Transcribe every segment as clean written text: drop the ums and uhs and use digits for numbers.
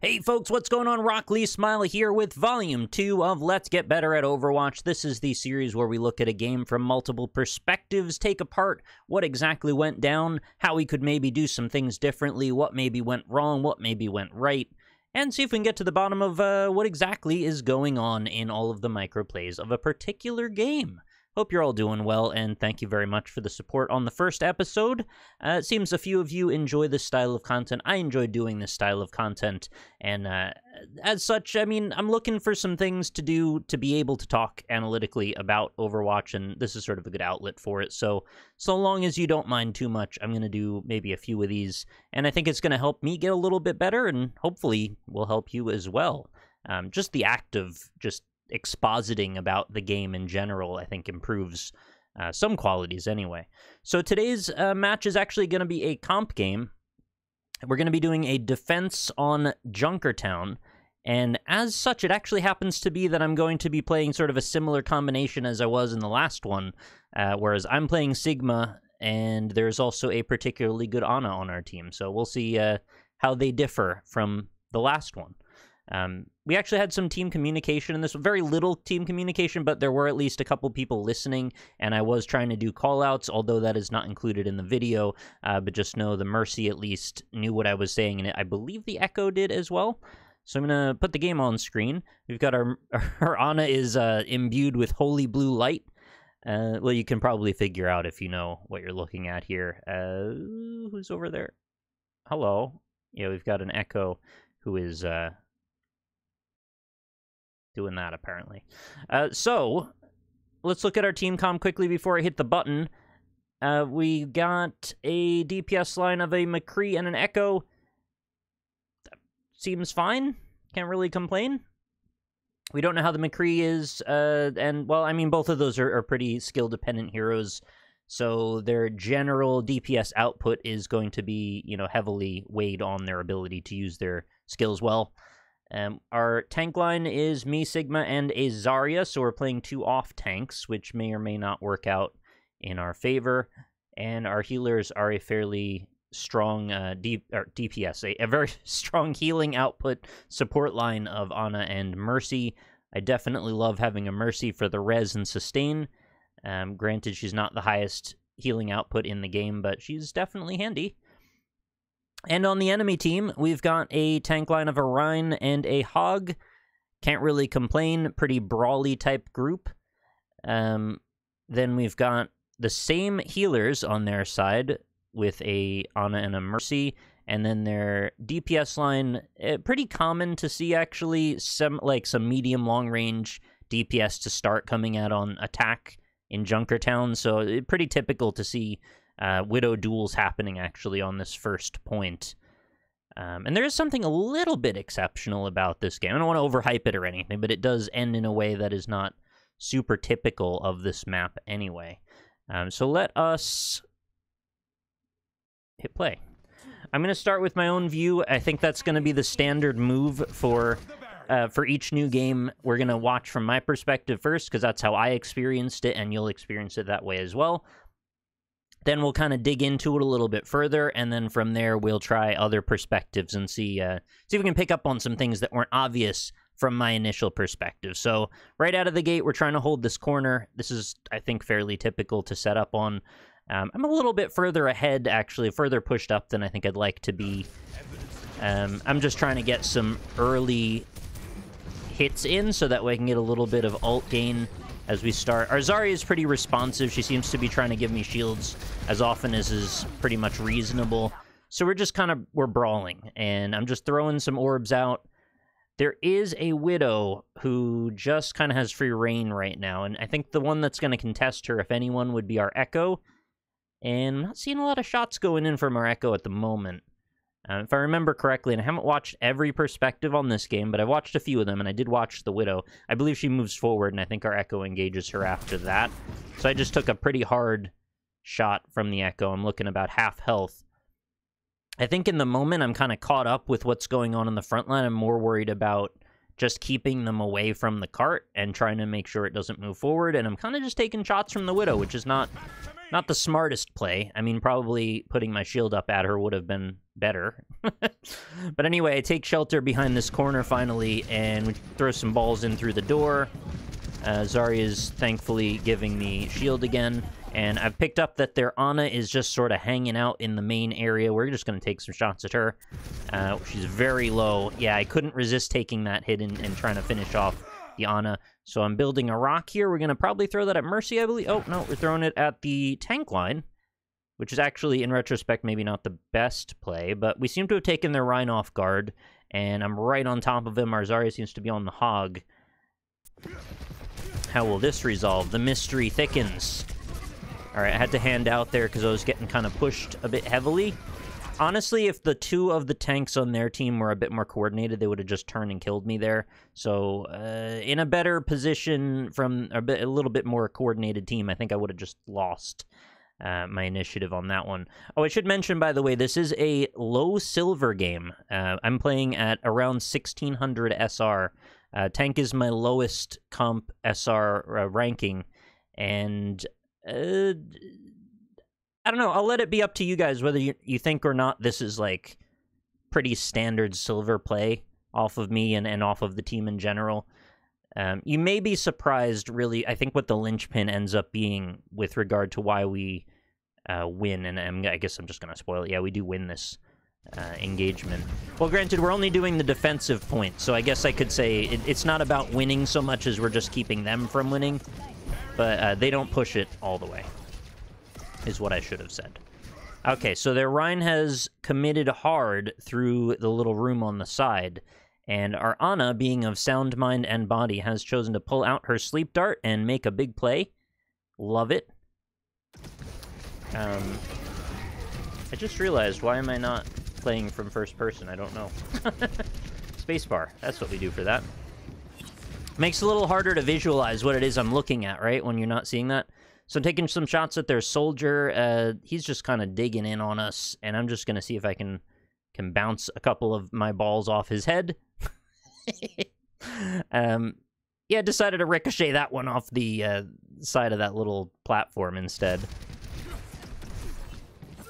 Hey folks, what's going on? Rock Lee Smiley here with Volume 2 of Let's Get Better at Overwatch. This is the series where we look at a game from multiple perspectives, take apart what exactly went down, how we could maybe do some things differently, what maybe went wrong, what maybe went right, and see if we can get to the bottom of what exactly is going on in all of the microplays of a particular game. Hope you're all doing well, and thank you very much for the support on the first episode. It seems a few of you enjoy this style of content. I enjoy doing this style of content, and as such, I mean, I'm looking for some things to do to be able to talk analytically about Overwatch, and this is sort of a good outlet for it. So long as you don't mind too much, I'm going to do maybe a few of these, and I think it's going to help me get a little bit better, and hopefully will help you as well. Just the act of just expositing about the game in general, I think, improves some qualities anyway. So today's match is actually going to be a comp game. We're going to be doing a defense on Junkertown, and as such, it actually happens to be that I'm going to be playing sort of a similar combination as I was in the last one, whereas I'm playing Sigma, and there's also a particularly good Ana on our team, so we'll see how they differ from the last one. We actually had some team communication in this, very little team communication, but there were at least a couple people listening, and I was trying to do call-outs, although that is not included in the video, but just know the Mercy at least knew what I was saying, and I believe the Echo did as well. So I'm going to put the game on screen. We've got our Ana is imbued with holy blue light. Well, you can probably figure out if you know what you're looking at here. Who's over there? Hello. Yeah, we've got an Echo who is doing that, apparently. So, let's look at our team comm quickly before I hit the button. We got a DPS line of a McCree and an Echo. That seems fine. Can't really complain. We don't know how the McCree is, and, well, I mean, both of those are pretty skill-dependent heroes, so their general DPS output is going to be, you know, heavily weighed on their ability to use their skills well. Our tank line is me, Sigma, and a Zarya, so we're playing two off-tanks, which may or may not work out in our favor. And our healers are a fairly strong DPS, a very strong healing output support line of Ana and Mercy. I definitely love having a Mercy for the res and sustain. Granted, she's not the highest healing output in the game, but she's definitely handy. And on the enemy team, we've got a tank line of a Rhine and a Hog. Can't really complain. Pretty brawly type group. Then we've got the same healers on their side with a Ana and a Mercy. And then their DPS line, pretty common to see actually. Some medium long range DPS to start coming out on attack in Junkertown. So pretty typical to see Widow duels happening, actually, on this first point. And there is something a little bit exceptional about this game. I don't want to overhype it or anything, but it does end in a way that is not super typical of this map anyway. So let us hit play. I'm going to start with my own view. I think that's going to be the standard move for each new game. We're going to watch from my perspective first, because that's how I experienced it, and you'll experience it that way as well. Then we'll kind of dig into it a little bit further, and then from there we'll try other perspectives and see if we can pick up on some things that weren't obvious from my initial perspective. So right out of the gate, we're trying to hold this corner. This is, I think, fairly typical to set up on. I'm a little bit further ahead, actually, further pushed up than I think I'd like to be. I'm just trying to get some early hits in so that way I can get a little bit of ult gain as we start. Our Zarya is pretty responsive. She seems to be trying to give me shields as often as is pretty much reasonable. So we're just we're brawling, and I'm just throwing some orbs out. There is a Widow who just kind of has free reign right now, and I think the one that's going to contest her, if anyone, would be our Echo. And I'm not seeing a lot of shots going in from our Echo at the moment. If I remember correctly, and I haven't watched every perspective on this game, but I've watched a few of them, and I did watch the Widow. I believe she moves forward, and I think our Echo engages her after that. So I just took a pretty hard shot from the Echo. I'm looking about half health. I think in the moment, I'm kind of caught up with what's going on in the front line. I'm more worried about just keeping them away from the cart and trying to make sure it doesn't move forward, and I'm kind of just taking shots from the Widow, which is not the smartest play. I mean, probably putting my shield up at her would have been better. But anyway, I take shelter behind this corner finally, and we throw some balls in through the door. Zarya's thankfully giving me shield again, and I've picked up that their Ana is just sort of hanging out in the main area. We're just going to take some shots at her. She's very low. Yeah, I couldn't resist taking that hit and trying to finish off the Ana. So I'm building a rock here. We're going to probably throw that at Mercy, I believe. Oh, no, we're throwing it at the tank line, which is actually, in retrospect, maybe not the best play, but we seem to have taken their Rhine off guard, and I'm right on top of him. Our Zarya seems to be on the hog. How will this resolve? The mystery thickens. All right, I had to hand out there because I was getting kind of pushed a bit heavily. Honestly, if the two of the tanks on their team were a bit more coordinated, they would have just turned and killed me there. So, in a better position from a little bit more coordinated team, I think I would have just lost my initiative on that one. Oh, I should mention, by the way, this is a low silver game. I'm playing at around 1600 SR. Tank is my lowest comp SR ranking, and I don't know, I'll let it be up to you guys whether you think or not this is, like, pretty standard silver play off of me and off of the team in general. You may be surprised, really, I think what the linchpin ends up being with regard to why we win, and I guess I'm just going to spoil it. Yeah, we do win this engagement. Well, granted, we're only doing the defensive point, so I guess I could say it's not about winning so much as we're just keeping them from winning, but they don't push it all the way, is what I should have said. Okay, so their Rhine has committed hard through the little room on the side, and our Ana, being of sound mind and body, has chosen to pull out her sleep dart and make a big play. Love it. I just realized, why am I not playing from first person? I don't know. Spacebar, that's what we do for that. Makes it a little harder to visualize what it is I'm looking at, right, when you're not seeing that. So I'm taking some shots at their soldier. He's just kind of digging in on us, and I'm just going to see if I can bounce a couple of my balls off his head. Yeah, decided to ricochet that one off the side of that little platform instead.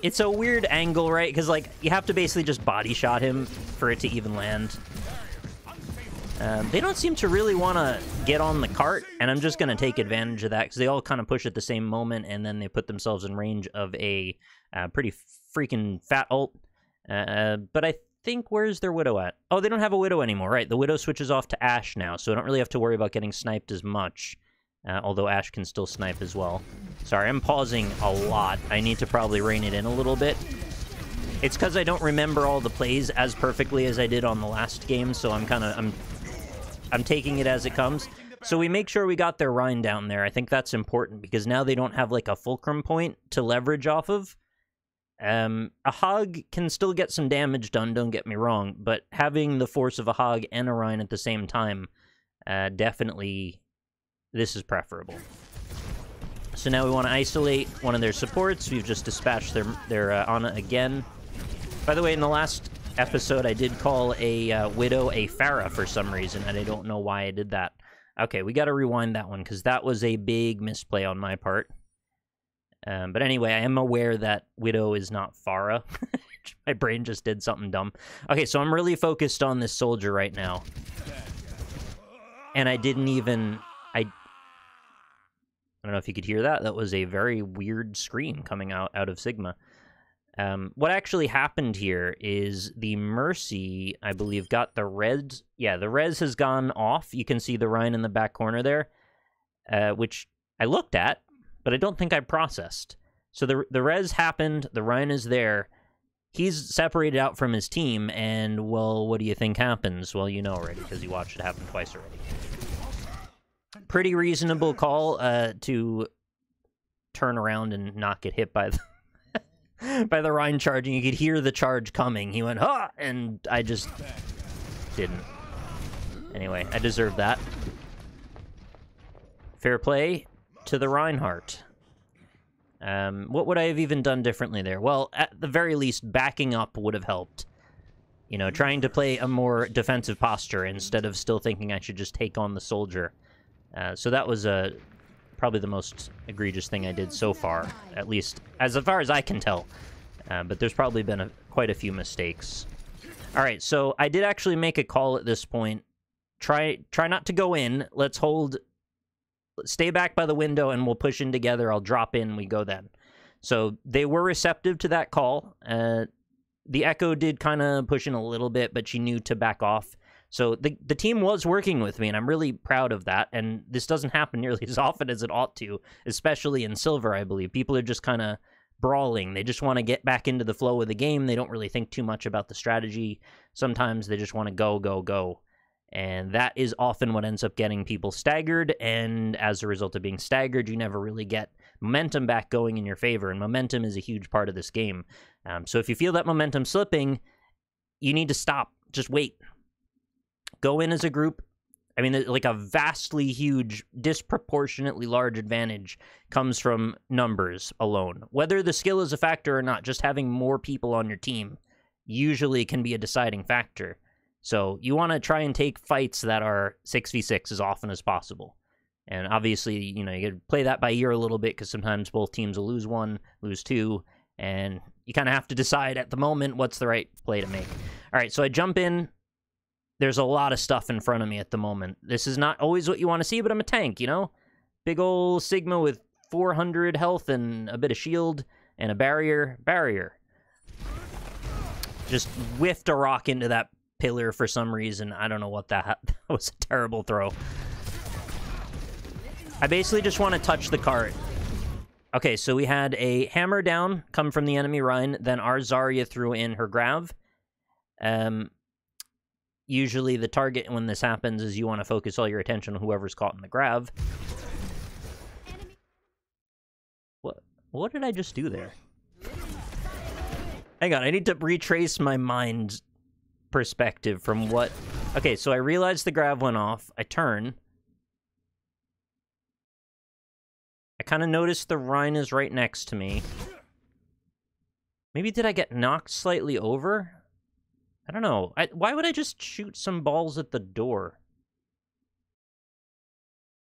It's a weird angle, right? Because, like, you have to basically just body shot him for it to even land. They don't seem to really want to get on the cart, and I'm just going to take advantage of that, because they all kind of push at the same moment, and then they put themselves in range of a pretty freaking fat ult. But I think, where's their Widow at? Oh, they don't have a Widow anymore, right? The Widow switches off to Ashe now, so I don't really have to worry about getting sniped as much, although Ashe can still snipe as well. Sorry, I'm pausing a lot. I need to probably rein it in a little bit. It's because I don't remember all the plays as perfectly as I did on the last game, so I'm taking it as it comes. So we make sure we got their Rhine down there. I think that's important, because now they don't have, like, a fulcrum point to leverage off of. A Hog can still get some damage done, don't get me wrong, but having the force of a Hog and a Rhine at the same time, definitely, this is preferable. So now we want to isolate one of their supports. We've just dispatched their Ana again. By the way, in the last episode, I did call a Widow a Pharah for some reason, and I don't know why I did that. Okay, we got to rewind that one, because that was a big misplay on my part. But anyway, I am aware that Widow is not Pharah. My brain just did something dumb. Okay, so I'm really focused on this soldier right now. And I didn't even... I don't know if you could hear that. That was a very weird scream coming out of Sigma. What actually happened here is the Mercy, I believe, got the res. Yeah, the res has gone off. You can see the Rhine in the back corner there, which I looked at, but I don't think I processed. So the res happened, the Rhine is there, he's separated out from his team, and, well, what do you think happens? Well, you know already, because you watched it happen twice already. Pretty reasonable call to turn around and not get hit by the, by the Rhine charging. You could hear the charge coming. He went, ha! And I just didn't. Anyway, I deserve that. Fair play to the Reinhardt. What would I have even done differently there? Well, at the very least, backing up would have helped. You know, trying to play a more defensive posture instead of still thinking I should just take on the soldier. So that was probably the most egregious thing I did so far, at least as far as I can tell. But there's probably been quite a few mistakes. All right, so I did actually make a call at this point. Try not to go in. Let's hold... Stay back by the window, and we'll push in together. I'll drop in, we go then. So they were receptive to that call. The Echo did kind of push in a little bit, but she knew to back off. So the team was working with me, and I'm really proud of that. And this doesn't happen nearly as often as it ought to, especially in Silver, I believe. People are just kind of brawling. They just want to get back into the flow of the game. They don't really think too much about the strategy. Sometimes they just want to go, go, go. And that is often what ends up getting people staggered, and as a result of being staggered, you never really get momentum back going in your favor, and momentum is a huge part of this game. So if you feel that momentum slipping, you need to stop. Just wait. Go in as a group. I mean, like a vastly huge, disproportionately large advantage comes from numbers alone. Whether the skill is a factor or not, just having more people on your team usually can be a deciding factor. So you want to try and take fights that are 6v6 as often as possible. And obviously, you know, you could play that by ear a little bit because sometimes both teams will lose one, lose two, and you kind of have to decide at the moment what's the right play to make. All right, so I jump in. There's a lot of stuff in front of me at the moment. This is not always what you want to see, but I'm a tank, you know? Big ol' Sigma with 400 health and a bit of shield and a barrier. Barrier. Just whiffed a rock into that pillar for some reason. I don't know what that was. A terrible throw. I basically just want to touch the cart. Okay, so we had a hammer down come from the enemy Rhine, then our Zarya threw in her Grav. Usually the target when this happens is you want to focus all your attention on whoever's caught in the Grav. What did I just do there? Hang on, I need to retrace my mind's perspective from what... Okay, so I realized the Grav went off. I turn. I kind of noticed the Rhine is right next to me. Maybe did I get knocked slightly over? I don't know. Why would I just shoot some balls at the door?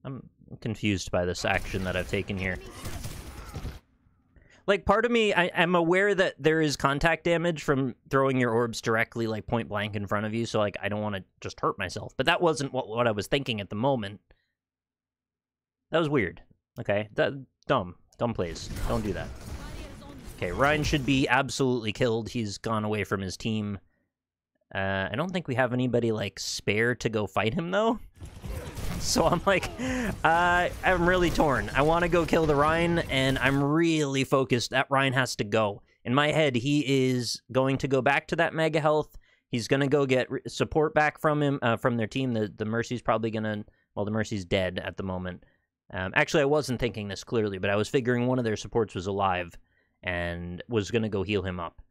I'm confused by this action that I've taken here. Like, part of me, I'm aware that there is contact damage from throwing your orbs directly, like, point blank in front of you, so, like, I don't want to just hurt myself. But that wasn't what I was thinking at the moment. That was weird. Okay, dumb plays. Don't do that. Okay, Ryan should be absolutely killed. He's gone away from his team. I don't think we have anybody, like, spare to go fight him, though. So I'm like, I'm really torn. I want to go kill the Rhine, and I'm really focused. That Rhine has to go. In my head, he is going to go back to that Mega Health. He's going to go get support back from him, from their team. The Mercy's probably going to... Well, the Mercy's dead at the moment. Actually, I wasn't thinking this clearly, but I was figuring one of their supports was alive and was going to go heal him up.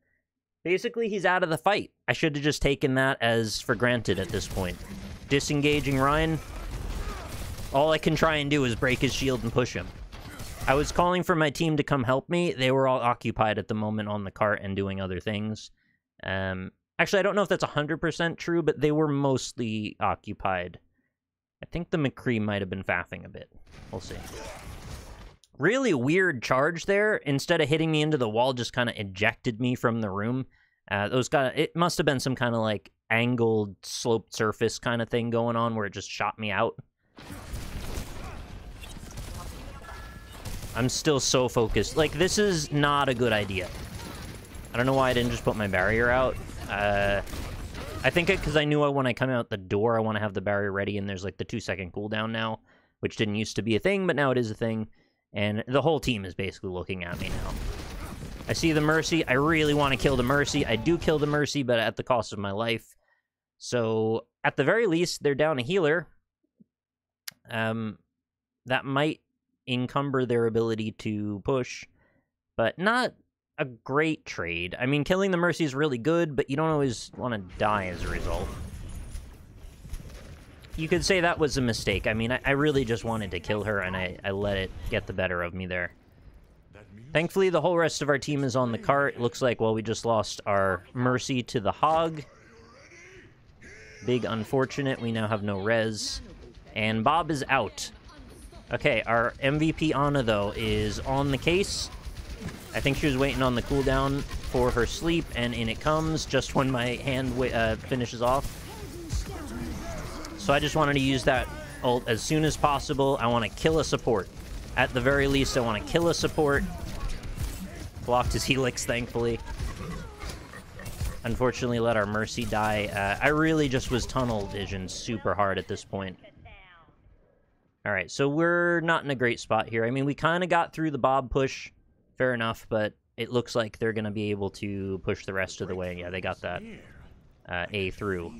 Basically, he's out of the fight. I should have just taken that as for granted at this point. Disengaging Ryan. All I can try and do is break his shield and push him. I was calling for my team to come help me. They were all occupied at the moment on the cart and doing other things. Actually, I don't know if that's 100% true, but they were mostly occupied. I think the McCree might have been faffing a bit. We'll see. Really weird charge there. Instead of hitting me into the wall, just kind of ejected me from the room. It must have been some kind of like angled sloped surface kind of thing going on where it just shot me out. I'm still so focused. Like, this is not a good idea. I don't know why I didn't just put my barrier out. I think because I knew when I come out the door, I want to have the barrier ready, and there's like the 2-second cooldown now, which didn't used to be a thing, but now it is a thing. And the whole team is basically looking at me now. I see the Mercy. I really want to kill the Mercy. I do kill the Mercy, but at the cost of my life. So, at the very least, they're down a healer. That might encumber their ability to push, but not a great trade. I mean, killing the Mercy is really good, but you don't always want to die as a result. You could say that was a mistake. I mean, I really just wanted to kill her, and I let it get the better of me there. Thankfully, the whole rest of our team is on the cart. It looks like, well, we just lost our Mercy to the Hog. Big unfortunate. We now have no res. And Bob is out. Okay, our MVP Ana, though, is on the case. I think she was waiting on the cooldown. for her sleep, and in it comes just when my hand finishes off. So I just wanted to use that ult as soon as possible. I want to kill a support. At the very least, I want to kill a support. Blocked his helix, thankfully. Unfortunately, let our Mercy die. I really just was tunnel vision super hard at this point. Alright, so we're not in a great spot here. I mean, we kind of got through the Bob push. Fair enough, but it looks like they're going to be able to push the rest of the way. Yeah, they got that A through.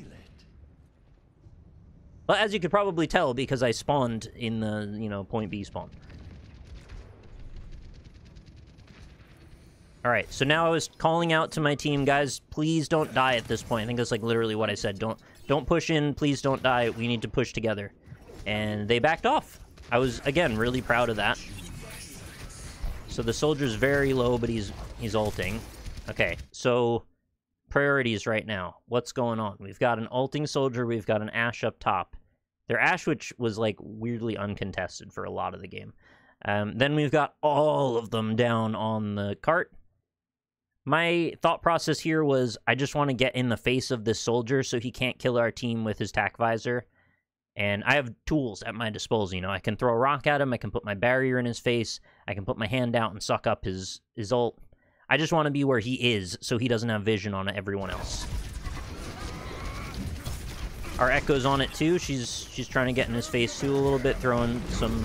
Well, as you could probably tell, because I spawned in the, you know, point B spawn. Alright, so now I was calling out to my team, guys, please don't die at this point. I think that's like literally what I said. Don't push in, please don't die. We need to push together. And they backed off. I was, again, really proud of that. So the soldier's very low, but he's ulting. Okay, so priorities right now. What's going on? We've got an ulting soldier, we've got an Ashe up top. Their Ashe, which was like weirdly uncontested for a lot of the game. Then we've got all of them down on the cart. My thought process here was I just want to get in the face of this soldier so he can't kill our team with his tac visor. And I have tools at my disposal, you know. I can throw a rock at him, I can put my barrier in his face, I can put my hand out and suck up his ult. I just want to be where he is so he doesn't have vision on everyone else. Our Echo's on it too. She's trying to get in his face too a little bit, throwing some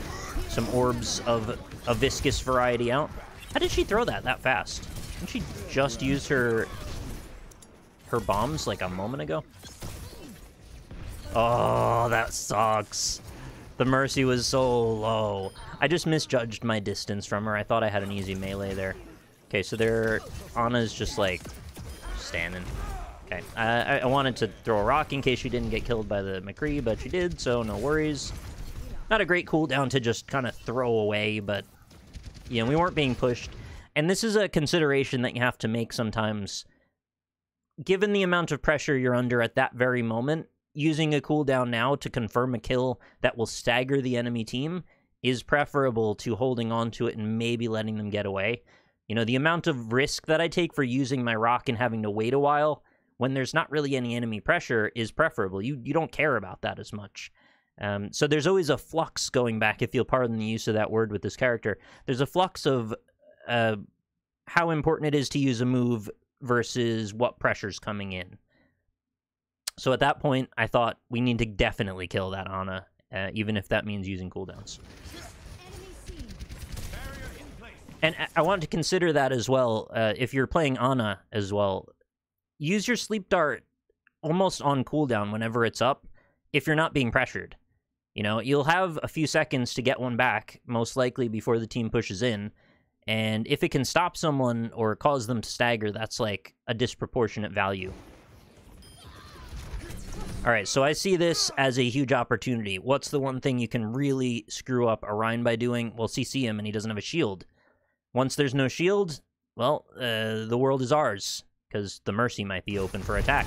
orbs of a viscous variety out. How did she throw that fast? Didn't she just use her bombs like a moment ago? Oh, that sucks. The Mercy was so low. I just misjudged my distance from her. I thought I had an easy melee there. Okay, so Ana's just like standing. Okay, I wanted to throw a rock in case she didn't get killed by the McCree, but she did, so no worries. Not a great cooldown to just kind of throw away, but, you know, we weren't being pushed. And this is a consideration that you have to make sometimes. Given the amount of pressure you're under at that very moment, using a cooldown now to confirm a kill that will stagger the enemy team is preferable to holding on to it and maybe letting them get away. You know, the amount of risk that I take for using my rock and having to wait a while when there's not really any enemy pressure is preferable. You don't care about that as much. So there's always a flux going back, if you'll pardon the use of that word with this character. There's a flux of how important it is to use a move versus what pressure's coming in. So at that point, I thought we need to definitely kill that Ana, even if that means using cooldowns. And I want to consider that as well. If you're playing Ana as well, use your sleep dart almost on cooldown whenever it's up, if you're not being pressured. You know, you'll have a few seconds to get one back, most likely before the team pushes in. And if it can stop someone or cause them to stagger, that's like a disproportionate value. Alright, so I see this as a huge opportunity. What's the one thing you can really screw up Orion by doing? Well, CC him and he doesn't have a shield. Once there's no shield, well, the world is ours, because the Mercy might be open for attack.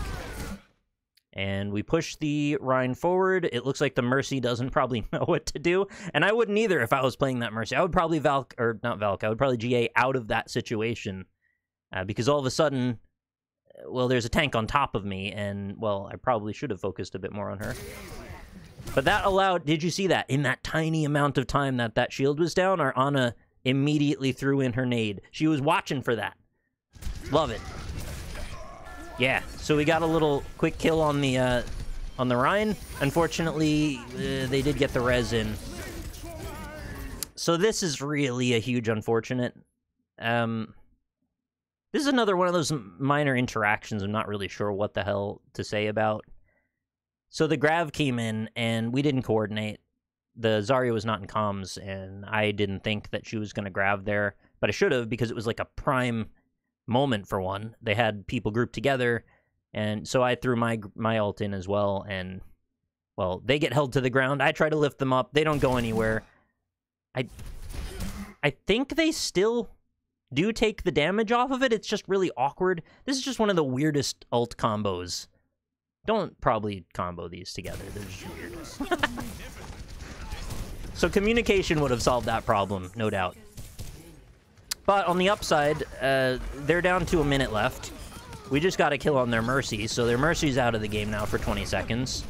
And we push the Rhine forward. It looks like the Mercy doesn't probably know what to do, and I wouldn't either if I was playing that Mercy. I would probably I would probably GA out of that situation, because all of a sudden, well, there's a tank on top of me, and, well, I probably should have focused a bit more on her. But that allowed, did you see that? In that tiny amount of time that shield was down, our Ana immediately threw in her nade. She was watching for that. Love it. Yeah, so we got a little quick kill on the Rhine. Unfortunately, they did get the res in. So this is really a huge unfortunate. This is another one of those minor interactions I'm not really sure what the hell to say about. So the Grav came in, and we didn't coordinate. The Zarya was not in comms, and I didn't think that she was going to Grav there. But I should have, because it was like a prime moment for one. They had people grouped together, and so I threw my ult in as well, and, well, they get held to the ground. I try to lift them up. They don't go anywhere. I think they still do take the damage off of it. It's just really awkward. This is just one of the weirdest ult combos. Don't probably combo these together. They're just weird. So communication would have solved that problem, no doubt. But on the upside, they're down to a minute left. We just got a kill on their Mercy, so their Mercy's out of the game now for 20 seconds.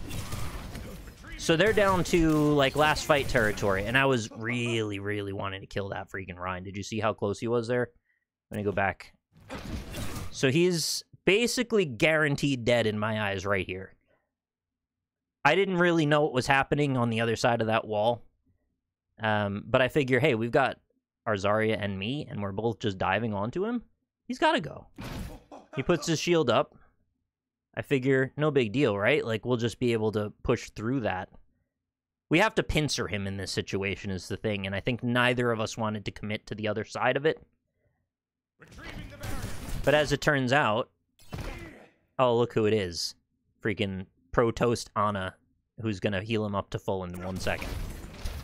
So they're down to, like, last fight territory, and I was really, really wanting to kill that freaking Ryan. Did you see how close he was there? I'm gonna go back. So he's basically guaranteed dead in my eyes right here. I didn't really know what was happening on the other side of that wall. But I figure, hey, we've got our Zarya and me, and we're both just diving onto him. He's gotta go. He puts his shield up. I figure, no big deal, right? Like, we'll just be able to push through that. We have to pincer him in this situation is the thing, and I think neither of us wanted to commit to the other side of it. But as it turns out... Oh, look who it is. Freaking Pro Toast Ana, who's gonna heal him up to full in 1 second.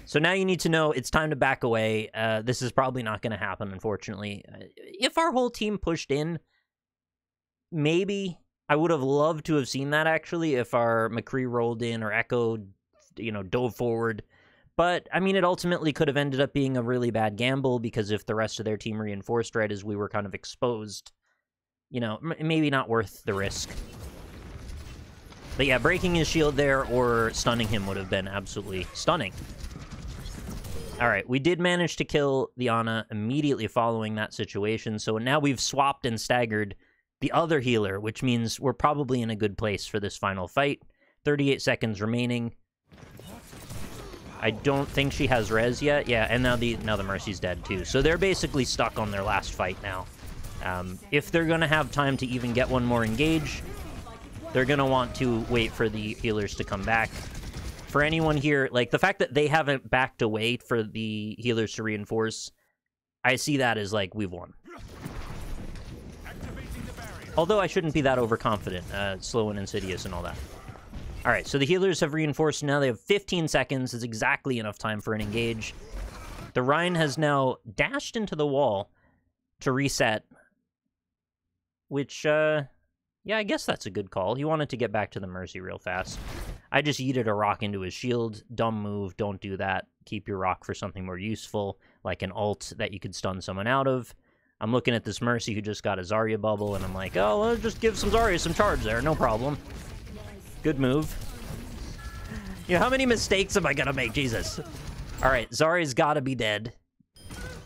So now you need to know it's time to back away. This is probably not gonna happen, unfortunately. If our whole team pushed in, maybe... I would have loved to have seen that, actually, if our McCree rolled in or Echo, you know, dove forward. But, I mean, it ultimately could have ended up being a really bad gamble, because if the rest of their team reinforced right as we were kind of exposed, you know, maybe not worth the risk. But yeah, breaking his shield there or stunning him would have been absolutely stunning. Alright, we did manage to kill the Ana immediately following that situation, so now we've swapped and staggered the other healer, which means we're probably in a good place for this final fight. 38 seconds remaining. I don't think she has res yet. Yeah, and now the Mercy's dead too. So they're basically stuck on their last fight now. If they're going to have time to even get one more engage, they're going to want to wait for the healers to come back. For anyone here, like, the fact that they haven't backed away for the healers to reinforce, I see that as, like, we've won. Although I shouldn't be that overconfident, slow and insidious and all that. Alright, so the healers have reinforced. Now they have 15 seconds. It's exactly enough time for an engage. The Rhine has now dashed into the wall to reset. Which, yeah, I guess that's a good call. He wanted to get back to the Mercy real fast. I just yeeted a rock into his shield. Dumb move. Don't do that. Keep your rock for something more useful, like an ult that you could stun someone out of. I'm looking at this Mercy who just got a Zarya bubble, and I'm like, oh, let's just give some Zarya some charge there, no problem. Good move. You know, how many mistakes am I gonna make? Jesus. Alright, Zarya's gotta be dead.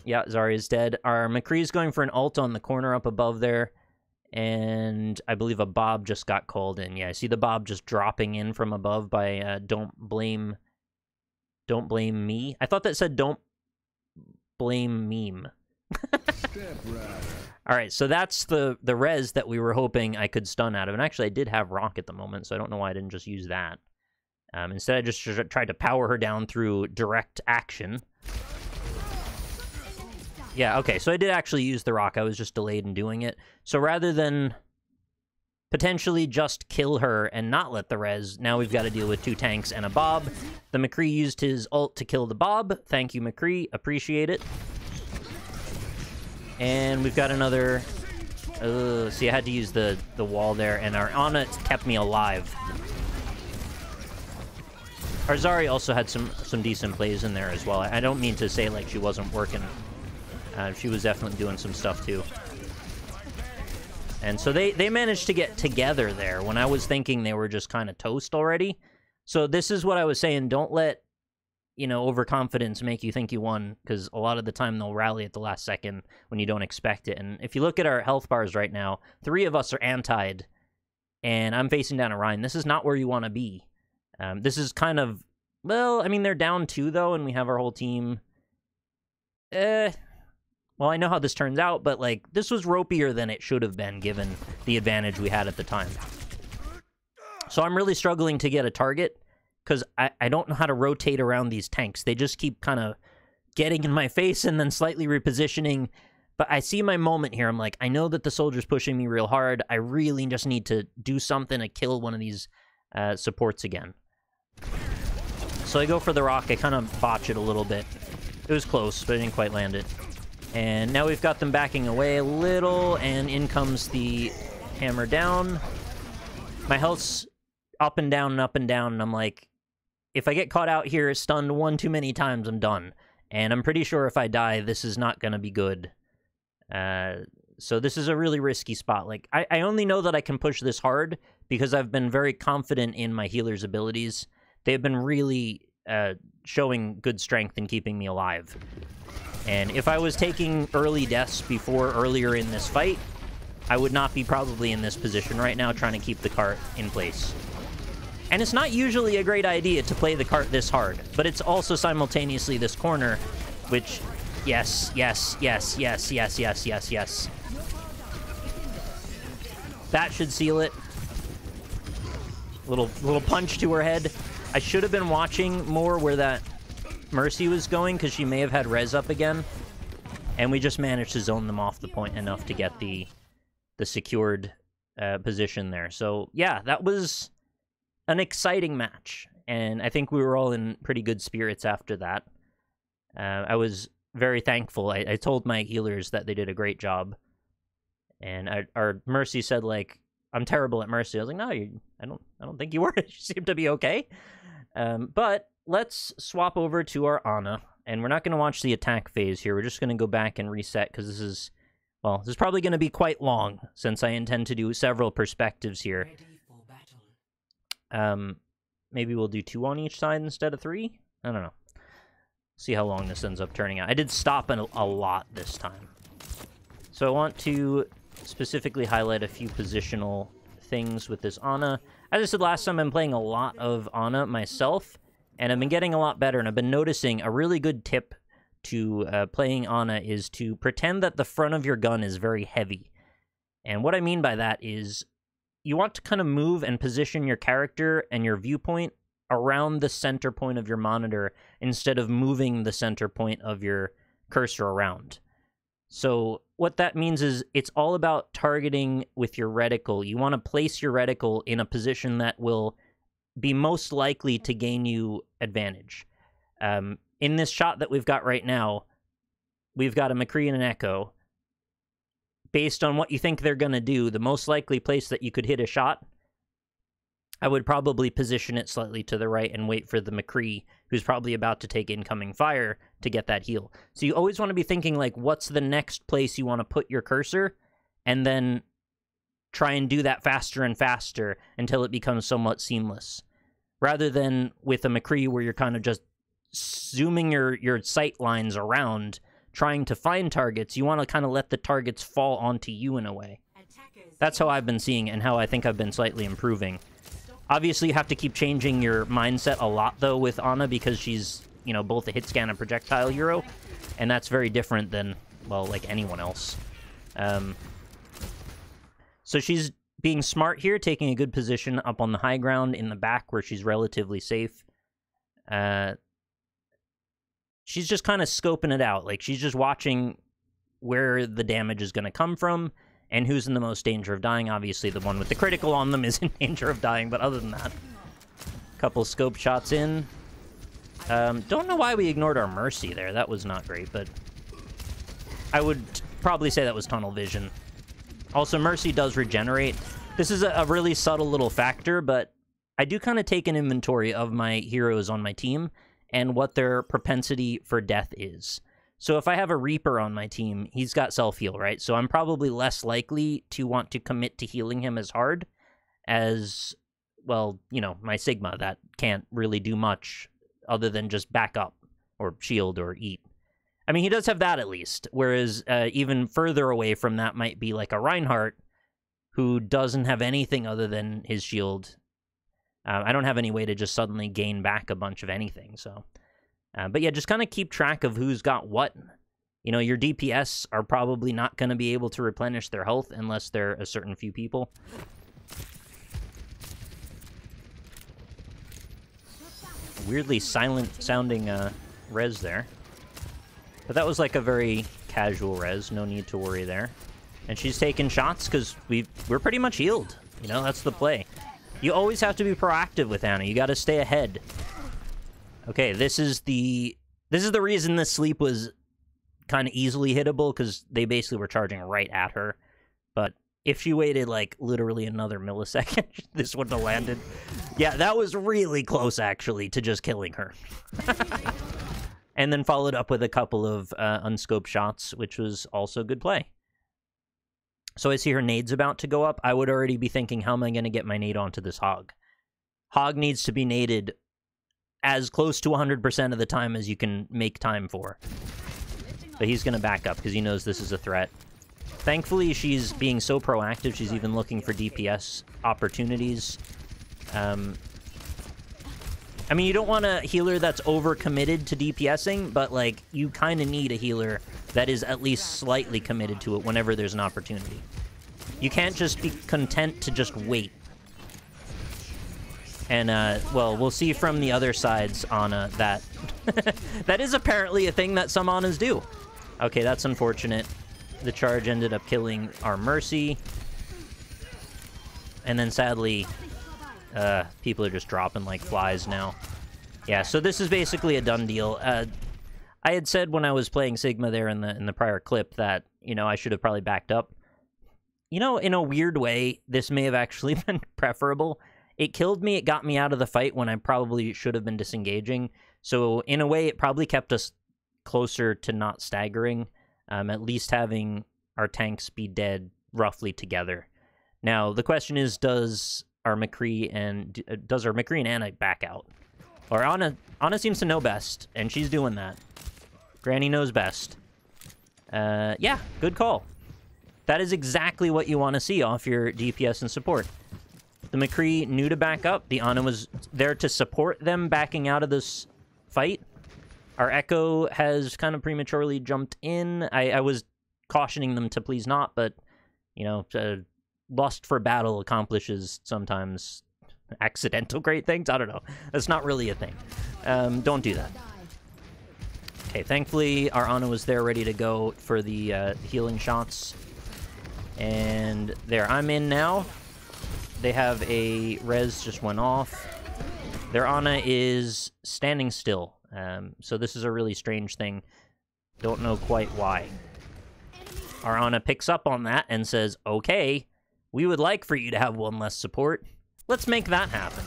Yeah, Zarya's dead. Our McCree's going for an ult on the corner up above there, and I believe a Bob just got called in. Yeah, I see the Bob just dropping in from above by don't blame me. I thought that said don't blame meme. Alright, so that's the res that we were hoping I could stun out of. And actually, I did have Rock at the moment, so I don't know why I didn't just use that. Instead, I just tried to power her down through direct action. Yeah, okay, so I did actually use the Rock. I was just delayed in doing it. So rather than potentially just kill her and not let the res, now we've got to deal with 2 tanks and a Bob. The McCree used his ult to kill the Bob. Thank you, McCree. Appreciate it. And we've got another... see, I had to use the wall there, and our Ana kept me alive. Our Zarya also had some decent plays in there as well. I don't mean to say, like, she wasn't working. She was definitely doing some stuff, too. And so they managed to get together there when I was thinking they were just kind of toast already. So this is what I was saying. Don't let, you know, overconfidence make you think you won, because a lot of the time they'll rally at the last second when you don't expect it. And if you look at our health bars right now, 3 of us are antied, and I'm facing down a Rhine. This is not where you want to be. This is kind of, well, I mean, they're down 2, though, and we have our whole team. Well, I know how this turns out, but, like, this was ropier than it should have been, given the advantage we had at the time. So I'm really struggling to get a target, because I don't know how to rotate around these tanks. They just keep kind of getting in my face and then slightly repositioning. But I see my moment here. I'm like, I know that the soldier's pushing me real hard. I really just need to do something to kill one of these supports again. So I go for the rock. I kind of botch it a little bit. It was close, but I didn't quite land it. And now we've got them backing away a little, and in comes the hammer down. My health's up and down and up and down, and I'm like, if I get caught out here stunned 1 too many times, I'm done. And I'm pretty sure if I die, this is not going to be good. So this is a really risky spot. Like, I only know that I can push this hard because I've been very confident in my healer's abilities. They've been really showing good strength in keeping me alive. And if I was taking early deaths earlier in this fight, I would not be probably in this position right now trying to keep the cart in place. And it's not usually a great idea to play the cart this hard, but it's also simultaneously this corner, which, yes, yes, yes, yes, yes, yes, yes, yes. That should seal it. Little punch to her head. I should have been watching more where that Mercy was going, because she may have had res up again. And we just managed to zone them off the point enough to get the secured position there. So, yeah, that was an exciting match. And I think we were all in pretty good spirits after that. I was very thankful. I told my healers that they did a great job. And our Mercy said, like, I'm terrible at Mercy. I was like, no, I don't think you were. You seem to be okay. But let's swap over to our Ana. And we're not going to watch the attack phase here. We're just going to go back and reset, because this is probably going to be quite long, since I intend to do several perspectives here. Maybe we'll do 2 on each side instead of 3? I don't know. See how long this ends up turning out. I did stop a lot this time. So I want to specifically highlight a few positional things with this Ana. As I said last time, I'm playing a lot of Ana myself, and I've been getting a lot better, and I've been noticing a really good tip to playing Ana is to pretend that the front of your gun is very heavy. And what I mean by that is you want to kind of move and position your character and your viewpoint around the center point of your monitor instead of moving the center point of your cursor around. So what that means is it's all about targeting with your reticle. You want to place your reticle in a position that will be most likely to gain you advantage. In this shot that we've got right now, we've got a McCree and an Echo. Based on what you think they're going to do, the most likely place that you could hit a shot, I would probably position it slightly to the right and wait for the McCree, who's probably about to take incoming fire, to get that heal. So you always want to be thinking, like, what's the next place you want to put your cursor, and then try and do that faster and faster until it becomes somewhat seamless. Rather than with a McCree where you're kind of just zooming your sight lines around, trying to find targets, you want to kind of let the targets fall onto you in a way. That's how I've been seeing it, and how I think I've been slightly improving. Obviously, you have to keep changing your mindset a lot, though, with Ana, because she's, you know, both a hit scan and projectile hero, and that's very different than, well, like anyone else. So she's being smart here, taking a good position up on the high ground in the back where she's relatively safe. She's just kind of scoping it out. Like, she's just watching where the damage is going to come from and who's in the most danger of dying. Obviously, the one with the critical on them is in danger of dying, but other than that, a couple scope shots in. Don't know why we ignored our Mercy there. That was not great, but I would probably say that was tunnel vision. Also, Mercy does regenerate. This is a really subtle little factor, but I do kind of take an inventory of my heroes on my team and what their propensity for death is. So if I have a Reaper on my team, he's got self-heal, right? So I'm probably less likely to want to commit to healing him as hard as, well, you know, my Sigma that can't really do much other than just back up or shield or eat. I mean, he does have that at least, whereas even further away from that might be like a Reinhardt who doesn't have anything other than his shield. I don't have any way to just suddenly gain back a bunch of anything, so... but yeah, just kind of keep track of who's got what. You know, your DPS are probably not going to be able to replenish their health unless they're a certain few people. Weirdly silent-sounding res there. But that was like a very casual res, no need to worry there. And she's taking shots because we're pretty much healed. You know, that's the play. You always have to be proactive with Ana. You got to stay ahead. Okay, this is the reason this sleep was kind of easily hittable, because they basically were charging right at her. But if she waited, like, literally another millisecond, this wouldn't have landed. Yeah, that was really close, actually, to just killing her. And then followed up with a couple of unscoped shots, which was also good play. So I see her nade's about to go up. I would already be thinking, how am I going to get my nade onto this hog? Hog needs to be naded as close to 100% of the time as you can make time for. But he's going to back up because he knows this is a threat. Thankfully, she's being so proactive. She's even looking for DPS opportunities. I mean, you don't want a healer that's overcommitted to DPSing, but, like, you kind of need a healer that is at least slightly committed to it whenever there's an opportunity. You can't just be content to just wait. And, well, we'll see from the other sides on that. That is apparently a thing that some Anas do. Okay, that's unfortunate. The charge ended up killing our Mercy. And then, sadly, people are just dropping like flies now. Yeah, so this is basically a done deal. I had said when I was playing Sigma there in the prior clip that, you know, I should have probably backed up. You know, in a weird way, this may have actually been preferable. It killed me, it got me out of the fight when I probably should have been disengaging. So, in a way, it probably kept us closer to not staggering. At least having our tanks be dead roughly together. Now, the question is, does our McCree and Anna back out? Or Anna seems to know best, and she's doing that. Granny knows best. Yeah, good call. That is exactly what you want to see off your DPS and support. The McCree knew to back up. The Ana was there to support them backing out of this fight. Our Echo has kind of prematurely jumped in. I was cautioning them to please not, but, you know, lust for battle accomplishes sometimes accidental great things. I don't know. That's not really a thing. Don't do that. Okay, thankfully, our Ana was there ready to go for the healing shots. And there, I'm in now. They have a res just went off. Their Ana is standing still. So this is a really strange thing. Don't know quite why. Our Ana picks up on that and says, okay, we would like for you to have one less support. Let's make that happen.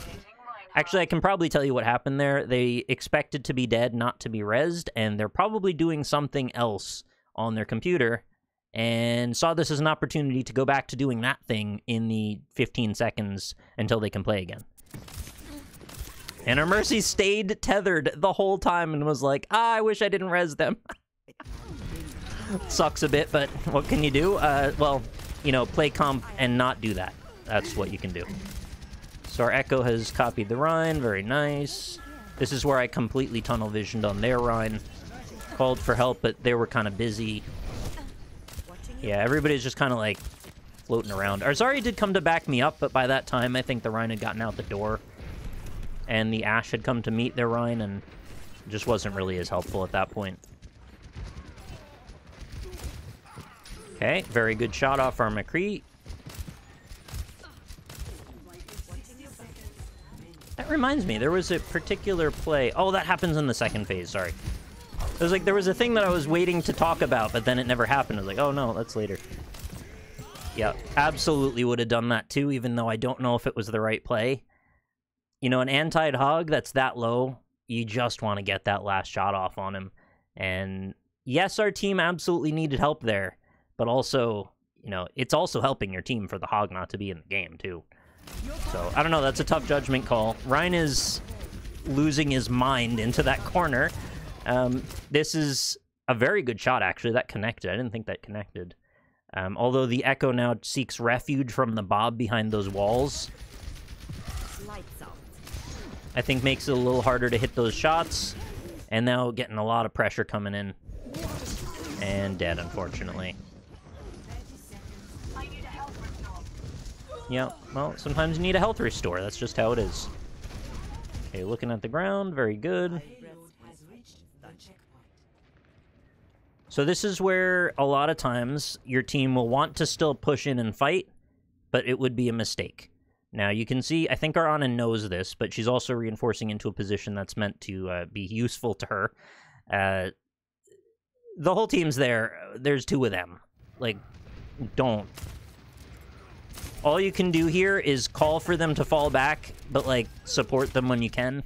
Actually, I can probably tell you what happened there. They expected to be dead, not to be rezzed, and they're probably doing something else on their computer and saw this as an opportunity to go back to doing that thing in the 15 seconds until they can play again. And our Mercy stayed tethered the whole time and was like, I wish I didn't res them. Sucks a bit, but what can you do? Well, you know, play comp and not do that. That's what you can do. So our Echo has copied the Rhine. Very nice. This is where I completely tunnel visioned on their Rhine. Called for help, but they were kind of busy. Yeah, everybody's just kind of like floating around. Our Zarya did come to back me up, but by that time, I think the Rhine had gotten out the door. And the Ashe had come to meet their Rhine, and just wasn't really as helpful at that point. Okay, very good shot off our McCree. That reminds me, there was a particular play. Oh, that happens in the second phase, sorry. It was like, there was a thing that I was waiting to talk about, but then it never happened. I was like, oh no, that's later. Yeah, absolutely would have done that too, even though I don't know if it was the right play. You know, an anti-hog hog that's that low, you just want to get that last shot off on him. And yes, our team absolutely needed help there, but also, you know, it's also helping your team for the hog not to be in the game, too. So, I don't know, that's a tough judgment call. Ryan is losing his mind into that corner. This is a very good shot, actually. That connected. I didn't think that connected. Although the Echo now seeks refuge from the Bob behind those walls. I think makes it a little harder to hit those shots. And now getting a lot of pressure coming in. And dead, unfortunately. Yeah, well, sometimes you need a health restore. That's just how it is. Okay, looking at the ground. Very good. So this is where a lot of times your team will want to still push in and fight, but it would be a mistake. Now, you can see, I think our Ana knows this, but she's also reinforcing into a position that's meant to be useful to her. The whole team's there. There's two of them. Like, don't. All you can do here is call for them to fall back, but, like, support them when you can.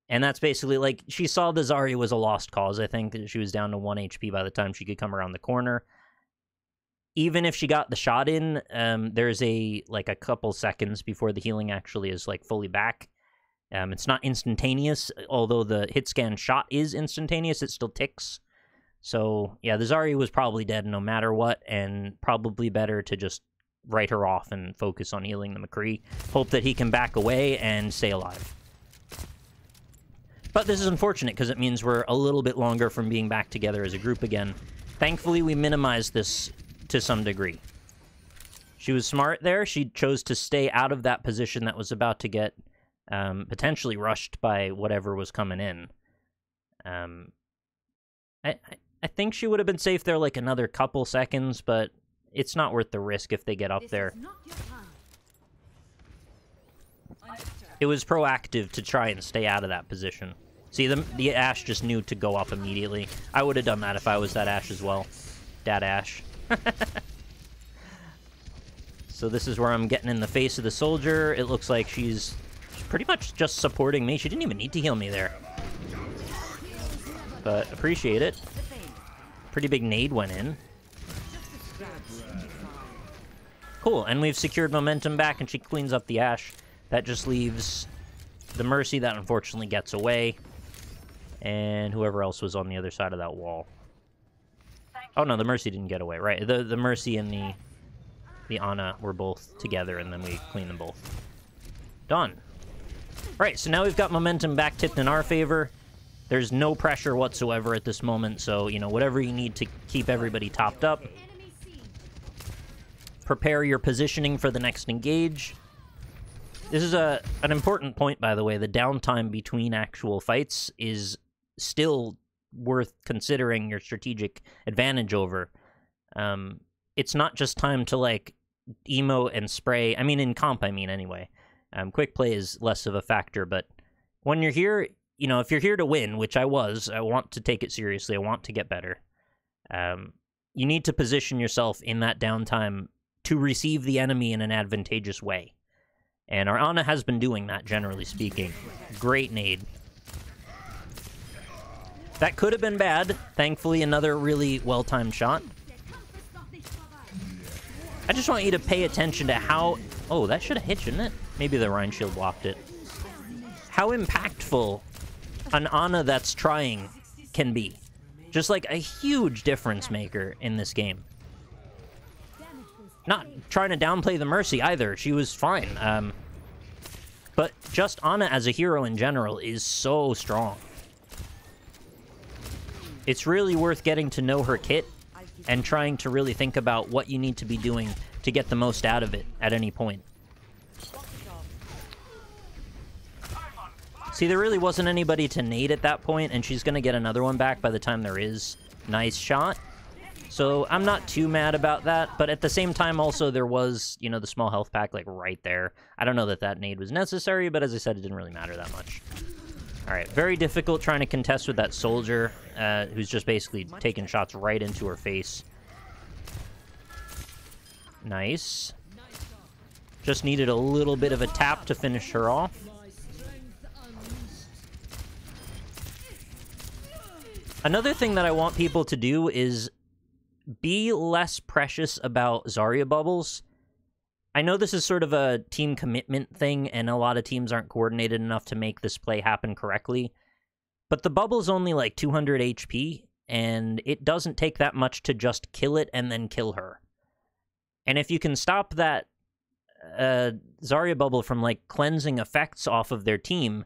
And that's basically, like, she saw the Zarya was a lost cause, I think. She was down to 1 HP by the time she could come around the corner. even if she got the shot in, there's a couple seconds before the healing actually is like fully back. It's not instantaneous, although the hit scan shot is instantaneous, it still ticks. So yeah, the Zarya was probably dead no matter what, and probably better to just write her off and focus on healing the McCree. Hope that he can back away and stay alive. But this is unfortunate because it means we're a little bit longer from being back together as a group again. Thankfully, we minimized this to some degree. She was smart there. She chose to stay out of that position that was about to get potentially rushed by whatever was coming in. I think she would have been safe there like another couple seconds, but it's not worth the risk if they get up there. It was proactive to try and stay out of that position. See, the Ashe just knew to go up immediately. I would have done that if I was that Ashe as well. Dad Ashe. So this is where I'm getting in the face of the soldier. It looks like she's pretty much just supporting me. She didn't even need to heal me there. But appreciate it. Pretty big nade went in. Cool, and we've secured momentum back, and she cleans up the Ashe. That just leaves the Mercy that unfortunately gets away. And whoever else was on the other side of that wall. Oh no, the Mercy didn't get away, right. The Mercy and the Ana were both together, and then we cleaned them both. Done. Right, so now we've got momentum back tipped in our favor. There's no pressure whatsoever at this moment, so, you know, whatever you need to keep everybody topped up. Prepare your positioning for the next engage. This is an important point, by the way. The downtime between actual fights is still worth considering your strategic advantage over. It's not just time to, like, emote and spray. I mean, in comp, I mean, anyway. Quick play is less of a factor, but when you're here, you know, if you're here to win, which I want to take it seriously, I want to get better, you need to position yourself in that downtime to receive the enemy in an advantageous way. And our Ana has been doing that, generally speaking. Great nade. That could have been bad. Thankfully, another really well-timed shot. I just want you to pay attention to how... Oh, that should have hit, shouldn't it? Maybe the Rhine Shield blocked it. How impactful an Ana that's trying can be. Just like a huge difference maker in this game. Not trying to downplay the Mercy either. She was fine. But just Ana as a hero in general is so strong. It's really worth getting to know her kit and trying to really think about what you need to be doing to get the most out of it at any point. See, there really wasn't anybody to nade at that point, and she's going to get another one back by the time there is. Nice shot. So I'm not too mad about that, but at the same time also there was, you know, the small health pack like right there. I don't know that that nade was necessary, but as I said, it didn't really matter that much. All right, very difficult trying to contest with that soldier who's just basically taking shots right into her face. Nice. Just needed a little bit of a tap to finish her off. Another thing that I want people to do is be less precious about Zarya bubbles. I know this is sort of a team commitment thing, and a lot of teams aren't coordinated enough to make this play happen correctly. But the bubble's only like 200 HP, and it doesn't take that much to just kill it and then kill her. And if you can stop that Zarya bubble from like cleansing effects off of their team,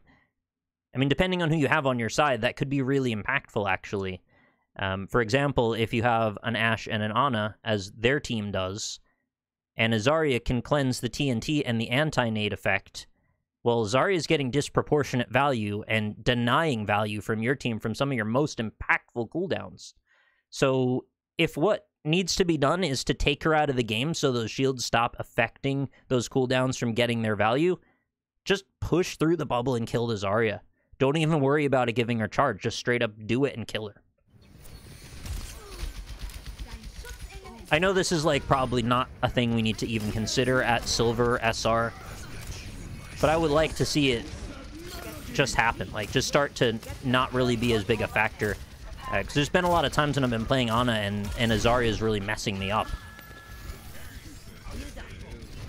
I mean, depending on who you have on your side, that could be really impactful, actually. For example, if you have an Ashe and an Ana, as their team does, and a Zarya can cleanse the TNT and the anti-nade effect, well, Zarya is getting disproportionate value and denying value from your team from some of your most impactful cooldowns. So if what needs to be done is to take her out of the game so those shields stop affecting those cooldowns from getting their value, just push through the bubble and kill the Zarya. Don't even worry about it giving her charge. Just straight up do it and kill her. I know this is like probably not a thing we need to even consider at Silver SR, but I would like to see it just happen. Like, just start to not really be as big a factor. Because there's been a lot of times when I've been playing Ana and Zarya is really messing me up.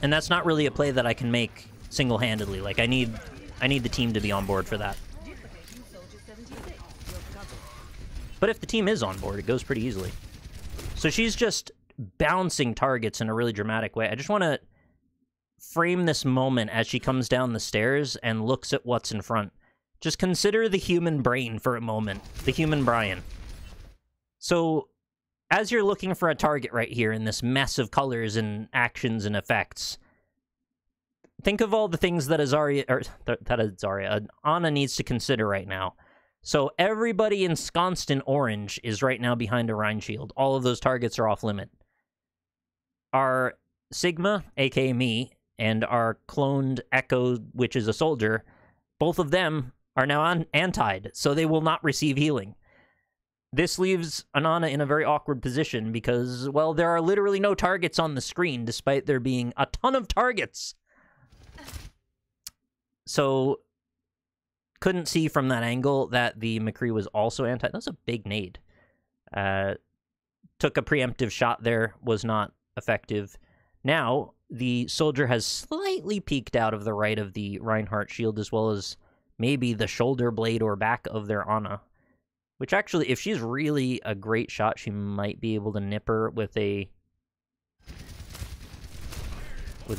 And that's not really a play that I can make single-handedly. Like, I need the team to be on board for that. But if the team is on board, it goes pretty easily. So she's just bouncing targets in a really dramatic way. I just want to frame this moment as she comes down the stairs and looks at what's in front. Just consider the human brain for a moment. The human Brian. So, as you're looking for a target right here in this mess of colors and actions and effects, think of all the things that Ana needs to consider right now. So everybody ensconced in orange is right now behind a Rhine shield. All of those targets are off limit. Our Sigma, aka me, and our cloned Echo, which is a soldier, both of them are now antied, so they will not receive healing. This leaves Ana in a very awkward position because, well, there are literally no targets on the screen, despite there being a ton of targets. So, couldn't see from that angle that the McCree was also anti. That's a big nade. Took a preemptive shot there, was not effective. Now, the soldier has slightly peeked out of the right of the Reinhardt shield, as well as maybe the shoulder blade or back of their Ana. Which actually, if she's really a great shot, she might be able to nip her with a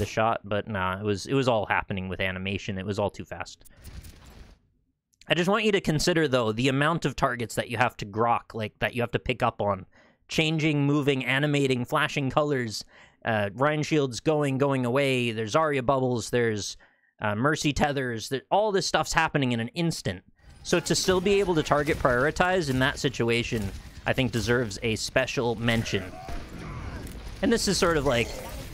shot, but nah, it was all happening with animation. It was all too fast. I just want you to consider, though, the amount of targets that you have to grok, like, that you have to pick up on. Changing, moving, animating, flashing colors, Rhine shields going away, there's Zarya bubbles, there's Mercy tethers, all this stuff's happening in an instant. So to still be able to target prioritize in that situation, I think deserves a special mention. And this is sort of like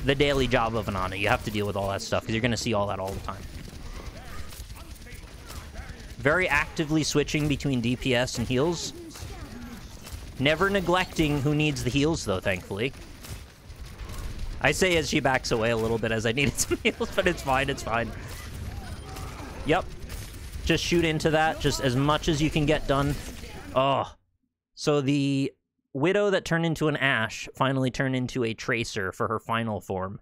the daily job of an Ana. You have to deal with all that stuff, because you're going to see all that all the time. Very actively switching between DPS and heals. Never neglecting who needs the heals, though, thankfully. I say as she backs away a little bit as I needed some heals, but it's fine, it's fine. Yep. Just shoot into that, just as much as you can get done. Oh. So the Widow that turned into an Ashe finally turned into a Tracer for her final form.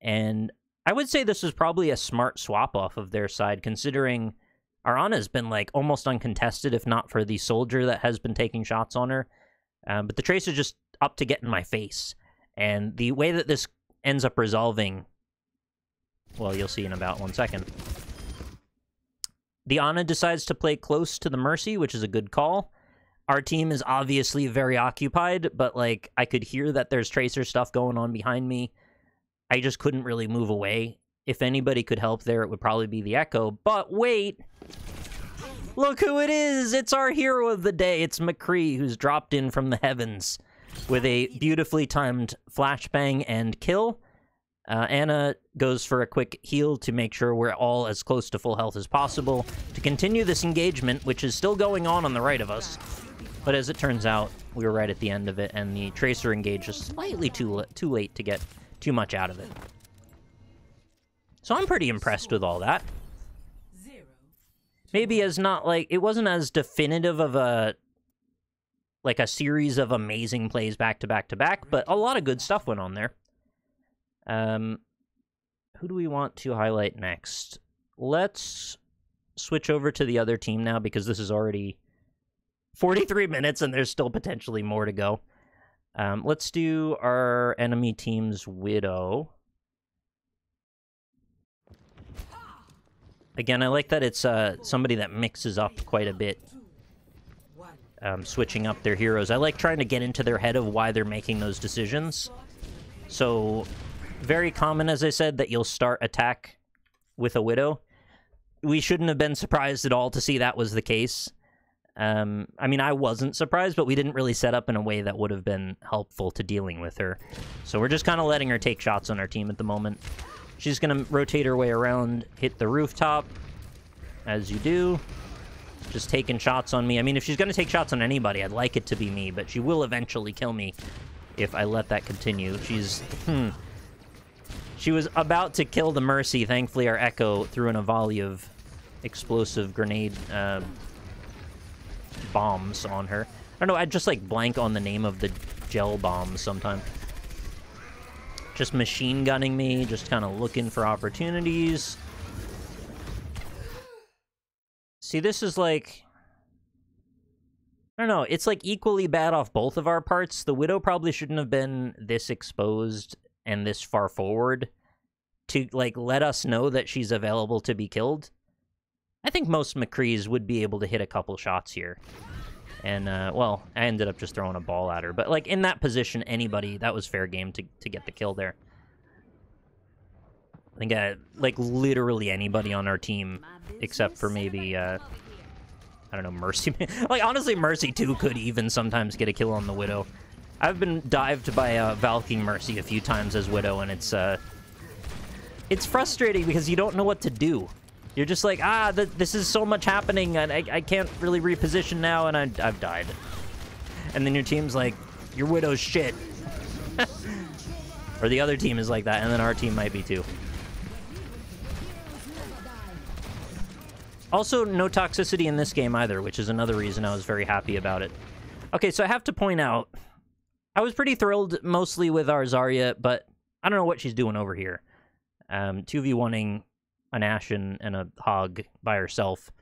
And I would say this was probably a smart swap off of their side, considering our Ana's been, like, almost uncontested, if not for the soldier that has been taking shots on her. But the Tracer's just up to get in my face. And the way that this ends up resolving, well, you'll see in about 1 second. The Ana decides to play close to the Mercy, which is a good call. Our team is obviously very occupied, but, like, I could hear that there's Tracer stuff going on behind me. I just couldn't really move away. If anybody could help there, it would probably be the Echo. But wait! Look who it is! It's our hero of the day. It's McCree, who's dropped in from the heavens with a beautifully timed flashbang and kill. Ana goes for a quick heal to make sure we're all as close to full health as possible to continue this engagement, which is still going on the right of us. But as it turns out, we were right at the end of it, and the Tracer engage is slightly too late to get too much out of it. So I'm pretty impressed with all that. Maybe as not, like, it wasn't as definitive of a, like, a series of amazing plays back to back to back, but a lot of good stuff went on there. Who do we want to highlight next? Let's switch over to the other team now, because this is already 43 minutes and there's still potentially more to go. Let's do our enemy team's Widow. Again, I like that it's somebody that mixes up quite a bit, switching up their heroes. I like trying to get into their head of why they're making those decisions. So, very common, as I said, that you'll start attack with a Widow. We shouldn't have been surprised at all to see that was the case. I mean, I wasn't surprised, but we didn't really set up in a way that would have been helpful to dealing with her. So we're just kind of letting her take shots on our team at the moment. She's going to rotate her way around, hit the rooftop, as you do. Just taking shots on me. I mean, if she's going to take shots on anybody, I'd like it to be me, but she will eventually kill me if I let that continue. She's... She was about to kill the Mercy. Thankfully, our Echo threw in a volley of explosive grenade bombs on her. I don't know, I just, like, blank on the name of the gel bombs sometimes. just machine gunning me, just kind of looking for opportunities. See, this is like... I don't know, it's like equally bad off both of our parts. The Widow probably shouldn't have been this exposed and this far forward to, like, let us know that she's available to be killed. I think most McCrees would be able to hit a couple shots here. And, well, I ended up just throwing a ball at her. But, like, in that position, anybody, that was fair game to get the kill there. I think, like, literally anybody on our team, except for maybe, I don't know, Mercy. Like, honestly, Mercy, too, could even sometimes get a kill on the Widow. I've been dived by Valking Mercy a few times as Widow, and it's frustrating because you don't know what to do. You're just like, this is so much happening, and I can't really reposition now, and I've died. And then your team's like, your Widow's shit. Or the other team is like that, and then our team might be too. Also, no toxicity in this game either, which is another reason I was very happy about it. Okay, so I have to point out, I was pretty thrilled mostly with our Zarya, but I don't know what she's doing over here. 2v1ing an Ashe and a Hog by herself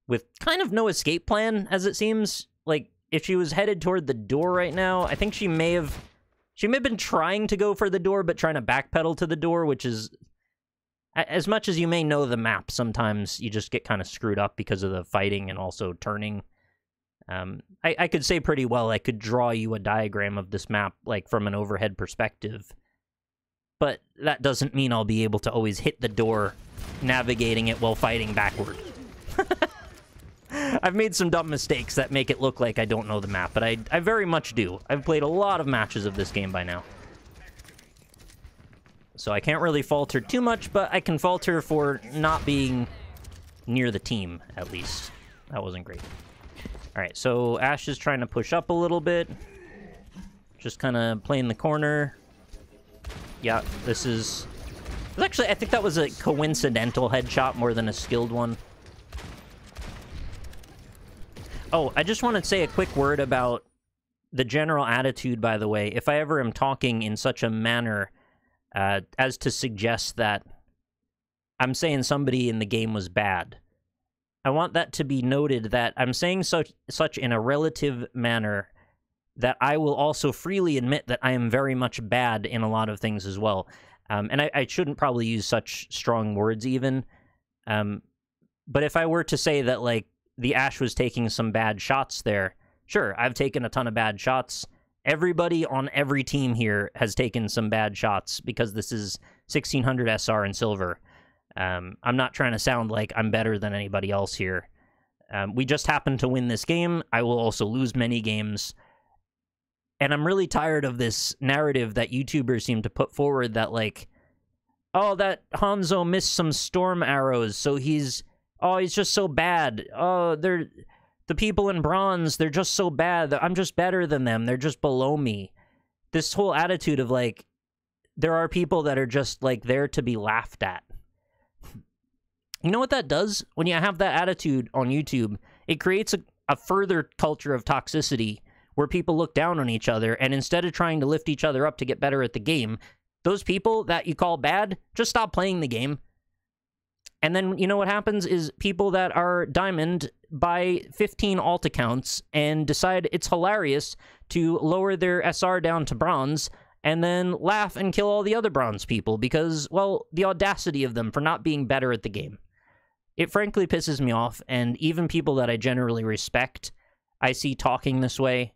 with kind of no escape plan, as it seems. Like, if she was headed toward the door right now, I think she may have been trying to go for the door, but trying to backpedal to the door, which is... As much as you may know the map, sometimes you just get kind of screwed up because of the fighting and also turning. I could say pretty well I could draw you a diagram of this map, like, from an overhead perspective. But that doesn't mean I'll be able to always hit the door, navigating it while fighting backward. I've made some dumb mistakes that make it look like I don't know the map, but I very much do. I've played a lot of matches of this game by now. So I can't really falter too much, but I can falter for not being near the team, at least. That wasn't great. Alright, so Ashe is trying to push up a little bit. Just kind of playing the corner. Yeah, this is... Actually, I think that was a coincidental headshot more than a skilled one. Oh, I just want to say a quick word about the general attitude, by the way. If I ever am talking in such a manner... as to suggest that I'm saying somebody in the game was bad. I want that to be noted that I'm saying such in a relative manner that I will also freely admit that I am very much bad in a lot of things as well. And I shouldn't probably use such strong words even. But if I were to say that, like, the Ashe was taking some bad shots there, sure, I've taken a ton of bad shots. Everybody on every team here has taken some bad shots because this is 1600 SR and silver. I'm not trying to sound like I'm better than anybody else here. We just happen to win this game. I will also lose many games. And I'm really tired of this narrative that YouTubers seem to put forward that, like, oh, that Hanzo missed some storm arrows, so he's just so bad. Oh, the people in bronze, they're just so bad. I'm just better than them. They're just below me. This whole attitude of, like, there are people that are just, like, there to be laughed at. You know what that does? When you have that attitude on YouTube, it creates a further culture of toxicity where people look down on each other, and instead of trying to lift each other up to get better at the game, those people that you call bad, just stop playing the game. And then, you know what happens is people that are diamond buy 15 alt accounts and decide it's hilarious to lower their SR down to bronze and then laugh and kill all the other bronze people because, well, the audacity of them for not being better at the game. It frankly pisses me off, and even people that I generally respect, I see talking this way.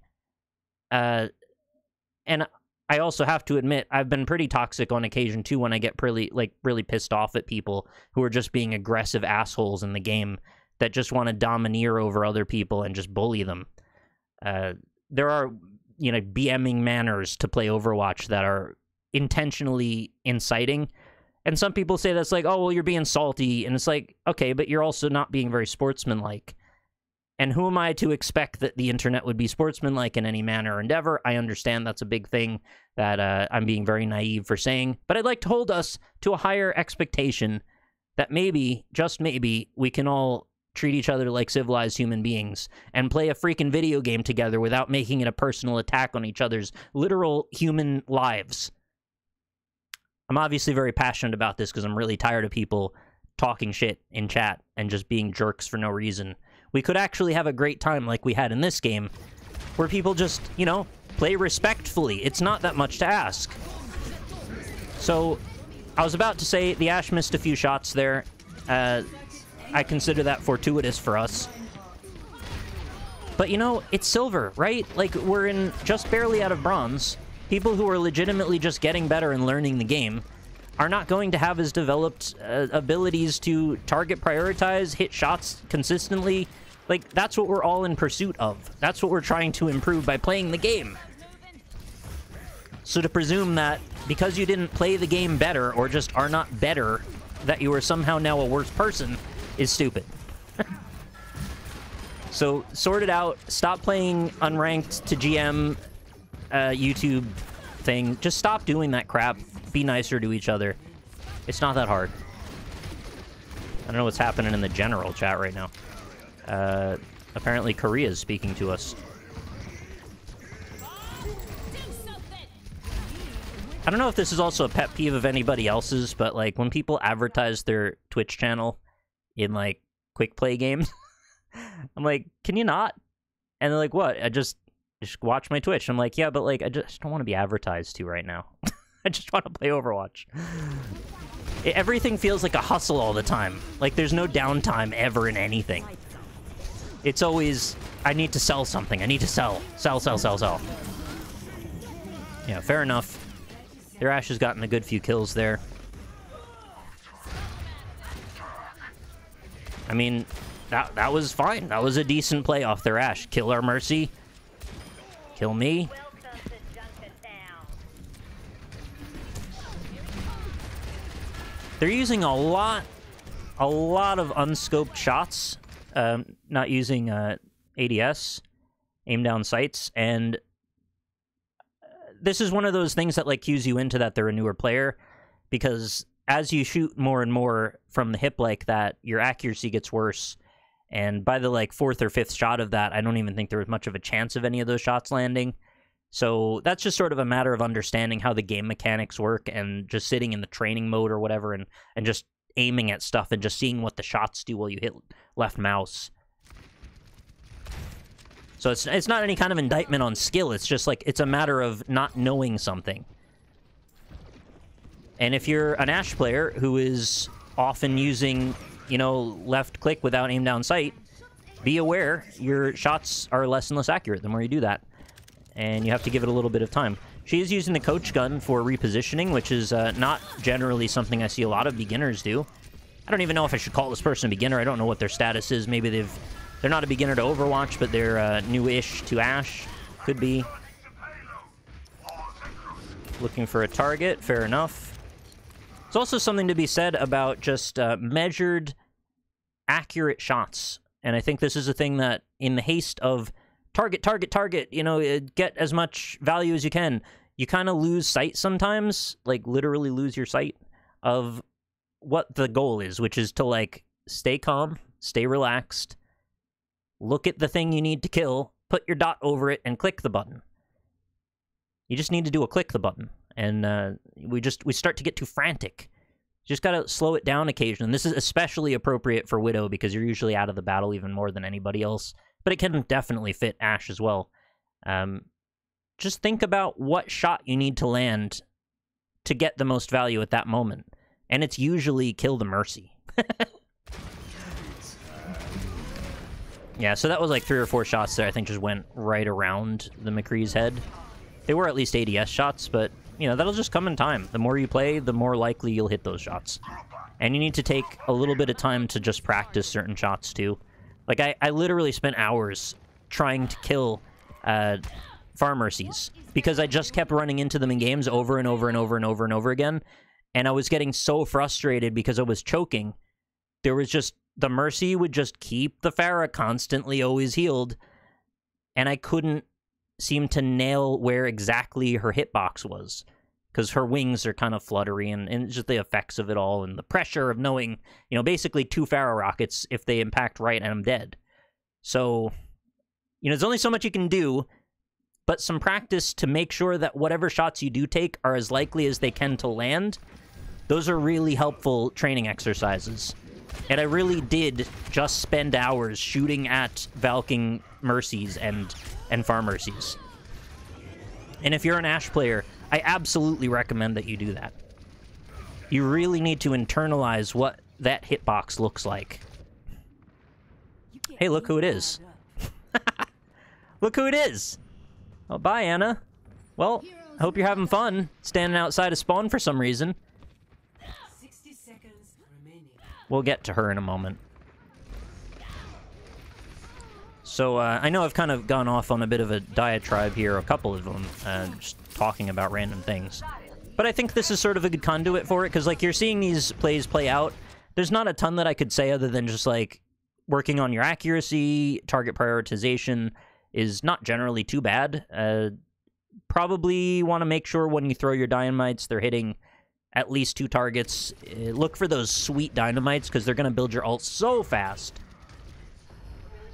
And I also have to admit, I've been pretty toxic on occasion, too, when I get really pissed off at people who are just being aggressive assholes in the game that just want to domineer over other people and just bully them. There are, you know, BMing manners to play Overwatch that are intentionally inciting. And some people say that's like, oh, well, you're being salty. And it's like, okay, but you're also not being very sportsmanlike. And who am I to expect that the internet would be sportsmanlike in any manner or endeavor? I understand that's a big thing that I'm being very naive for saying. But I'd like to hold us to a higher expectation that maybe, just maybe, we can all treat each other like civilized human beings and play a freaking video game together without making it a personal attack on each other's literal human lives. I'm obviously very passionate about this because I'm really tired of people talking shit in chat and just being jerks for no reason. We could actually have a great time like we had in this game, where people just, you know, play respectfully. It's not that much to ask. So, I was about to say the Ashe missed a few shots there. I consider that fortuitous for us. But, you know, it's silver, right? Like, we're in just barely out of bronze. People who are legitimately just getting better and learning the game are not going to have as developed abilities to target prioritize, hit shots consistently. Like, that's what we're all in pursuit of. That's what we're trying to improve by playing the game. So to presume that because you didn't play the game better, or just are not better, that you are somehow now a worse person is stupid. So, sort it out. Stop playing unranked to GM YouTube thing. Just stop doing that crap. Be nicer to each other. It's not that hard. I don't know what's happening in the general chat right now. Apparently Korea's speaking to us. I don't know if this is also a pet peeve of anybody else's, but, like, when people advertise their Twitch channel in, like, quick play games, I'm like, can you not? And they're like, what? I just watch my Twitch. I'm like, yeah, but, like, I just don't want to be advertised to right now. I just want to play Overwatch. Everything feels like a hustle all the time. Like, there's no downtime ever in anything. It's always, I need to sell something. I need to sell. Sell, sell, sell, sell. Yeah, fair enough. Their Ashe has gotten a good few kills there. I mean, that was fine. That was a decent play off their Ashe. Kill our Mercy. Kill me. They're using a lot of unscoped shots. Not using ADS, aim down sights, and this is one of those things that, like, cues you into that they're a newer player, because as you shoot more and more from the hip like that, your accuracy gets worse, and by the, like, 4th or 5th shot of that, I don't even think there was much of a chance of any of those shots landing. So that's just sort of a matter of understanding how the game mechanics work, and just sitting in the training mode or whatever, and just aiming at stuff and just seeing what the shots do while you hit left mouse. So it's not any kind of indictment on skill. It's just, like, it's a matter of not knowing something. And if you're an Ashe player who is often using, you know, left click without aim down sight, be aware your shots are less and less accurate the more you do that. And you have to give it a little bit of time. She is using the coach gun for repositioning, which is not generally something I see a lot of beginners do. I don't even know if I should call this person a beginner. I don't know what their status is. Maybe they're not a beginner to Overwatch, but they're new-ish to Ashe. Could be. Looking for a target. Fair enough. There's also something to be said about just measured, accurate shots. And I think this is a thing that, in the haste of target, target, target, you know, get as much value as you can, you kind of lose sight sometimes, like, literally lose your sight of what the goal is, which is to, like, stay calm, stay relaxed, look at the thing you need to kill, put your dot over it, and click the button. You just need to do a click the button, and we start to get too frantic. You just gotta slow it down occasionally. And this is especially appropriate for Widow, because you're usually out of the battle even more than anybody else, but it can definitely fit Ashe as well. Just think about what shot you need to land to get the most value at that moment. And it's usually kill the Mercy. Yeah, so that was like 3 or 4 shots there, I think just went right around the McCree's head. They were at least ADS shots, but, you know, that'll just come in time. The more you play, the more likely you'll hit those shots. And you need to take a little bit of time to just practice certain shots, too. Like, I literally spent hours trying to kill Farm Mercies, because I just kept running into them in games over and over and over and over and over again, and I was getting so frustrated because I was choking. There was just, the Mercy would just keep the Pharah constantly always healed, and I couldn't seem to nail where exactly her hitbox was, because her wings are kind of fluttery, and just the effects of it all, and the pressure of knowing, you know, basically 2 Pharah rockets, if they impact right, and I'm dead. So, you know, there's only so much you can do, but some practice to make sure that whatever shots you do take are as likely as they can to land Those are really helpful training exercises. And I really did just spend hours shooting at Valking Mercies and Farm Mercies. And if you're an Ashe player, I absolutely recommend that you do that. You really need to internalize what that hitbox looks like. Hey, look who it is. Look who it is! Oh, bye, Anna. Well, I hope you're having fun standing outside of spawn for some reason. 60 seconds remaining. We'll get to her in a moment. So, I know I've kind of gone off on a bit of a diatribe here, a couple of them, just talking about random things. But I think this is sort of a good conduit for it, because, like, you're seeing these plays play out. There's not a ton that I could say other than just, like, working on your accuracy, target prioritization is not generally too bad. Probably want to make sure when you throw your dynamites, they're hitting at least 2 targets. Look for those sweet dynamites, because they're going to build your ult so fast.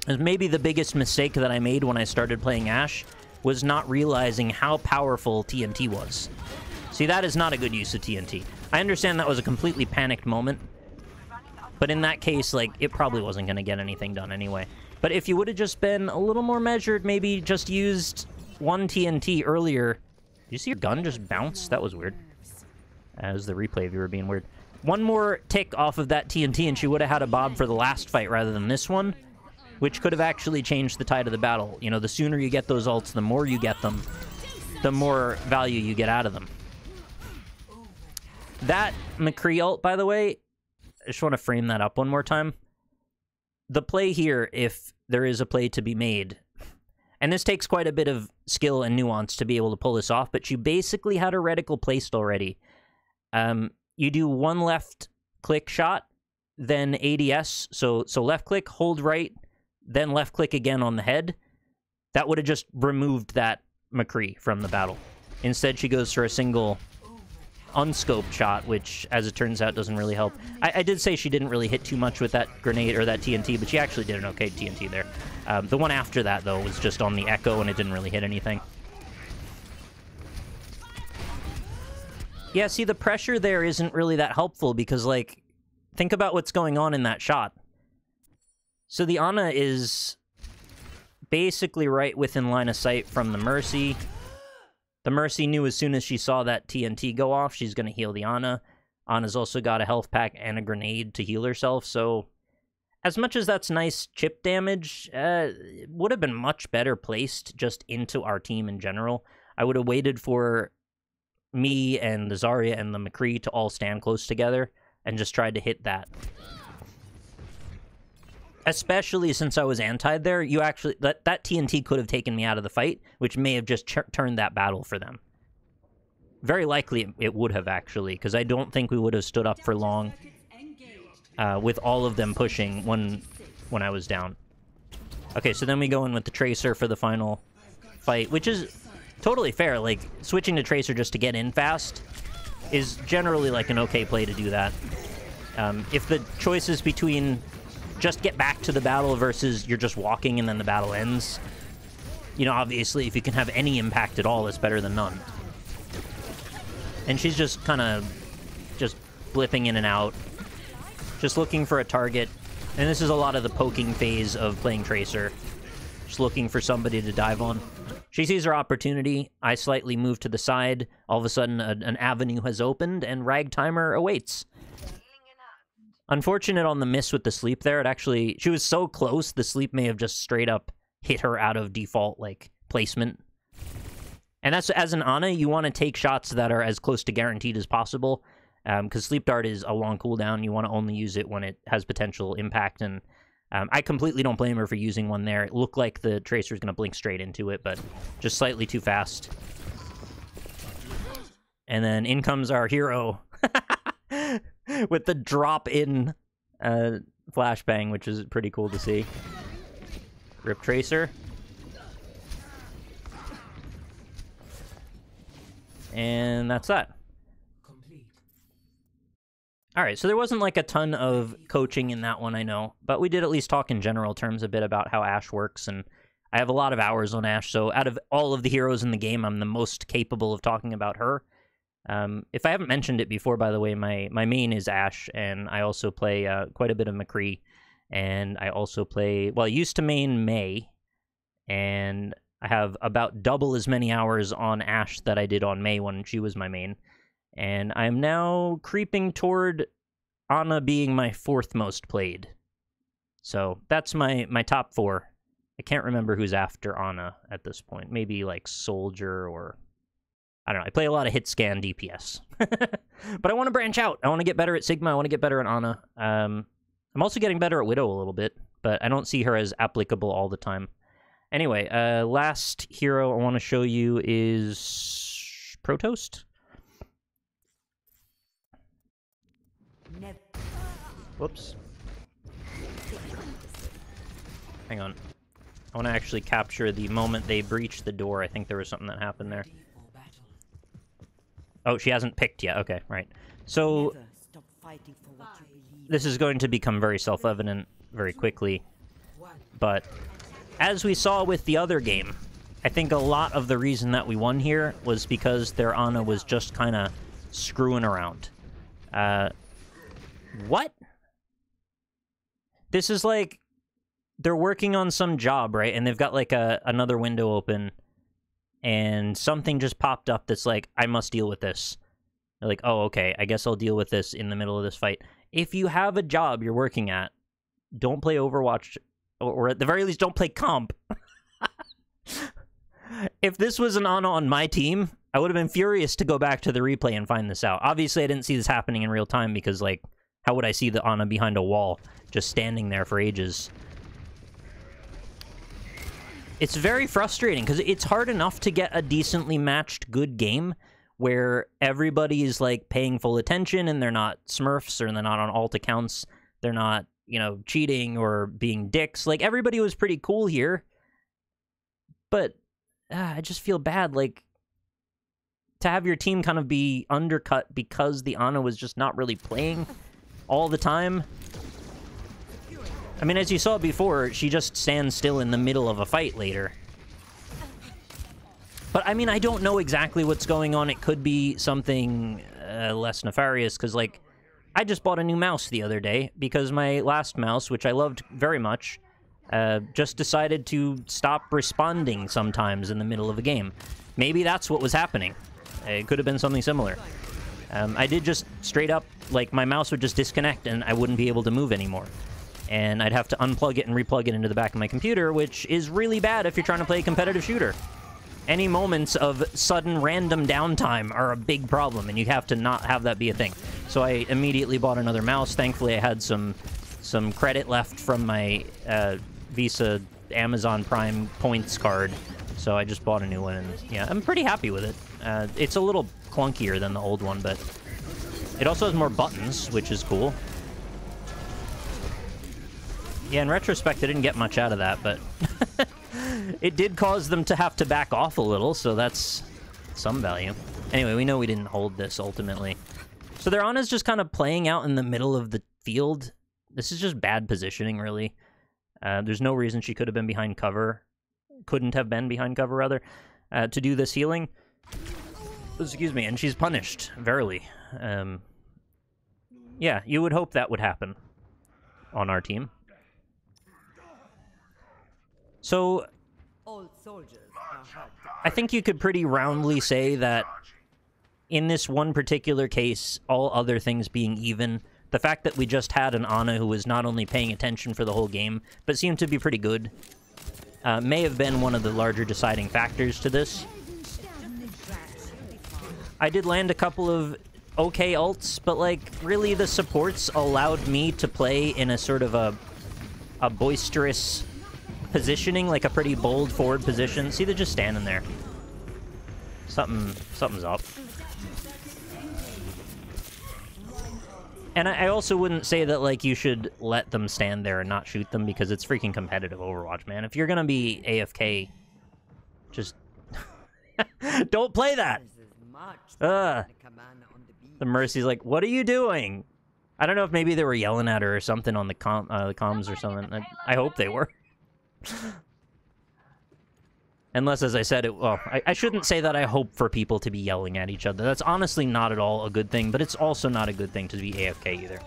And maybe the biggest mistake that I made when I started playing Ashe was not realizing how powerful TNT was. See, that is not a good use of TNT. I understand that was a completely panicked moment, but in that case, like, it probably wasn't going to get anything done anyway. But if you would have just been a little more measured, maybe just used 1 TNT earlier. Did you see your gun just bounce? That was weird. As the replay viewer being weird. 1 more tick off of that TNT and she would have had a bob for the last fight rather than this one, which could have actually changed the tide of the battle. You know, the sooner you get those ults, the more you get them, the more value you get out of them. That McCree ult, by the way, I just want to frame that up one more time. The play here, if there is a play to be made, and this takes quite a bit of skill and nuance to be able to pull this off, but you basically had a reticle placed already. You do 1 left click shot, then ADS, so left click, hold right, then left click again on the head. That would have just removed that McCree from the battle. Instead, she goes for a single unscoped shot, which, as it turns out, doesn't really help. I did say she didn't really hit too much with that grenade or that TNT, but she actually did an okay TNT there. The one after that, though, was just on the Echo, and it didn't really hit anything. Yeah, see, the pressure there isn't really that helpful, because, like, think about what's going on in that shot. So the Ana is basically right within line of sight from the Mercy. The Mercy knew as soon as she saw that TNT go off, she's going to heal the Ana. Ana's also got a health pack and a grenade to heal herself, so as much as that's nice chip damage, it would have been much better placed just into our team in general. I would have waited for me and the Zarya and the McCree to all stand close together and just tried to hit that. Especially since I was antied there, you actually that TNT could have taken me out of the fight, which may have just turned that battle for them. Very likely it would have, actually, because I don't think we would have stood up for long with all of them pushing when I was down. Okay, so then we go in with the Tracer for the final fight, which is totally fair. Like, switching to Tracer just to get in fast is generally like an okay play to do that. If the choice is between just get back to the battle versus you're just walking and then the battle ends, you know, obviously if you can have any impact at all, it's better than none. And she's just kind of just blipping in and out, just looking for a target. And this is a lot of the poking phase of playing Tracer, just looking for somebody to dive on. She sees her opportunity. I slightly move to the side. All of a sudden, an avenue has opened, and Ragtimer awaits. Unfortunate on the miss with the sleep there. It actually, she was so close, the sleep may have just straight up hit her out of default, like, placement. And that's, as an Ana, you want to take shots that are as close to guaranteed as possible, because Sleep Dart is a long cooldown. You want to only use it when it has potential impact, and I completely don't blame her for using one there. It looked like the Tracer's going to blink straight into it, but just slightly too fast. And then in comes our hero with the drop-in flashbang, which is pretty cool to see. Rip Tracer. And that's that. Alright, so there wasn't like a ton of coaching in that one, I know, but we did at least talk in general terms a bit about how Ashe works, and I have a lot of hours on Ashe, so out of all of the heroes in the game, I'm the most capable of talking about her. If I haven't mentioned it before, by the way, my main is Ashe, and I also play quite a bit of McCree, and I also play, well, I used to main Mei, and I have about double as many hours on Ashe that I did on Mei when she was my main, and I'm now creeping toward Ana being my 4th most played. So that's my top 4. I can't remember who's after Ana at this point. Maybe like Soldier or... I don't know. I play a lot of hit scan DPS. But I want to branch out. I want to get better at Sigma. I want to get better at Ana. I'm also getting better at Widow a little bit, but I don't see her as applicable all the time. Anyway, last hero I want to show you is Protost. Whoops. Hang on. I want to actually capture the moment they breached the door. I think there was something that happened there. Oh, she hasn't picked yet. Okay, right. So, this is going to become very self-evident very quickly. But, as we saw with the other game, I think a lot of the reason that we won here was because their Ana was just kind of screwing around. What? This is like, they're working on some job, right? And they've got like another window open, and something just popped up that's like, I must deal with this. They're like, oh, okay, I guess I'll deal with this in the middle of this fight. If you have a job you're working at, don't play Overwatch, or at the very least, don't play comp. If this was an Ana on my team, I would have been furious to go back to the replay and find this out. Obviously, I didn't see this happening in real time because, like, how would I see the Ana behind a wall, just standing there for ages? It's very frustrating, because it's hard enough to get a decently matched good game where everybody is, like, paying full attention, and they're not smurfs, or they're not on alt accounts, they're not, you know, cheating or being dicks. Like, everybody was pretty cool here, but I just feel bad, like, to have your team kind of be undercut because the Ana was just not really playing all the time. I mean, as you saw before, she just stands still in the middle of a fight later. But, I mean, I don't know exactly what's going on. It could be something less nefarious, because, like, I just bought a new mouse the other day, because my last mouse, which I loved very much, just decided to stop responding sometimes in the middle of a game. Maybe that's what was happening. It could have been something similar. I did just straight up, like, my mouse would just disconnect, and I wouldn't be able to move anymore. And I'd have to unplug it and replug it into the back of my computer, which is really bad if you're trying to play a competitive shooter. Any moments of sudden random downtime are a big problem, and you have to not have that be a thing. So I immediately bought another mouse. Thankfully, I had some credit left from my Visa Amazon Prime points card, so I just bought a new one, and yeah, I'm pretty happy with it. It's a little clunkier than the old one, but it also has more buttons, which is cool. Yeah, in retrospect, I didn't get much out of that, but it did cause them to have to back off a little, so that's some value. Anyway, we know we didn't hold this, ultimately. So their Ana's just kind of playing out in the middle of the field. This is just bad positioning, really. There's no reason she could have been behind cover. Couldn't have been behind cover, rather, to do this healing. Excuse me, and she's punished, verily. Yeah, you would hope that would happen on our team. So, I think you could pretty roundly say that in this one particular case, all other things being even, the fact that we just had an Ana who was not only paying attention for the whole game, but seemed to be pretty good, may have been one of the larger deciding factors to this. I did land a couple of okay ults, but, like, really the supports allowed me to play in a sort of a boisterous positioning, like a pretty bold forward position. See, they're just standing there. Something's up. And I also wouldn't say that, like, you should let them stand there and not shoot them, because it's freaking competitive Overwatch, man. If you're gonna be AFK, just don't play that. The Mercy's like, what are you doing? I don't know if maybe they were yelling at her or something on the comms or something. I hope they were. Unless, as I said, well, I shouldn't say that I hope for people to be yelling at each other. That's honestly not at all a good thing, but it's also not a good thing to be AFK either.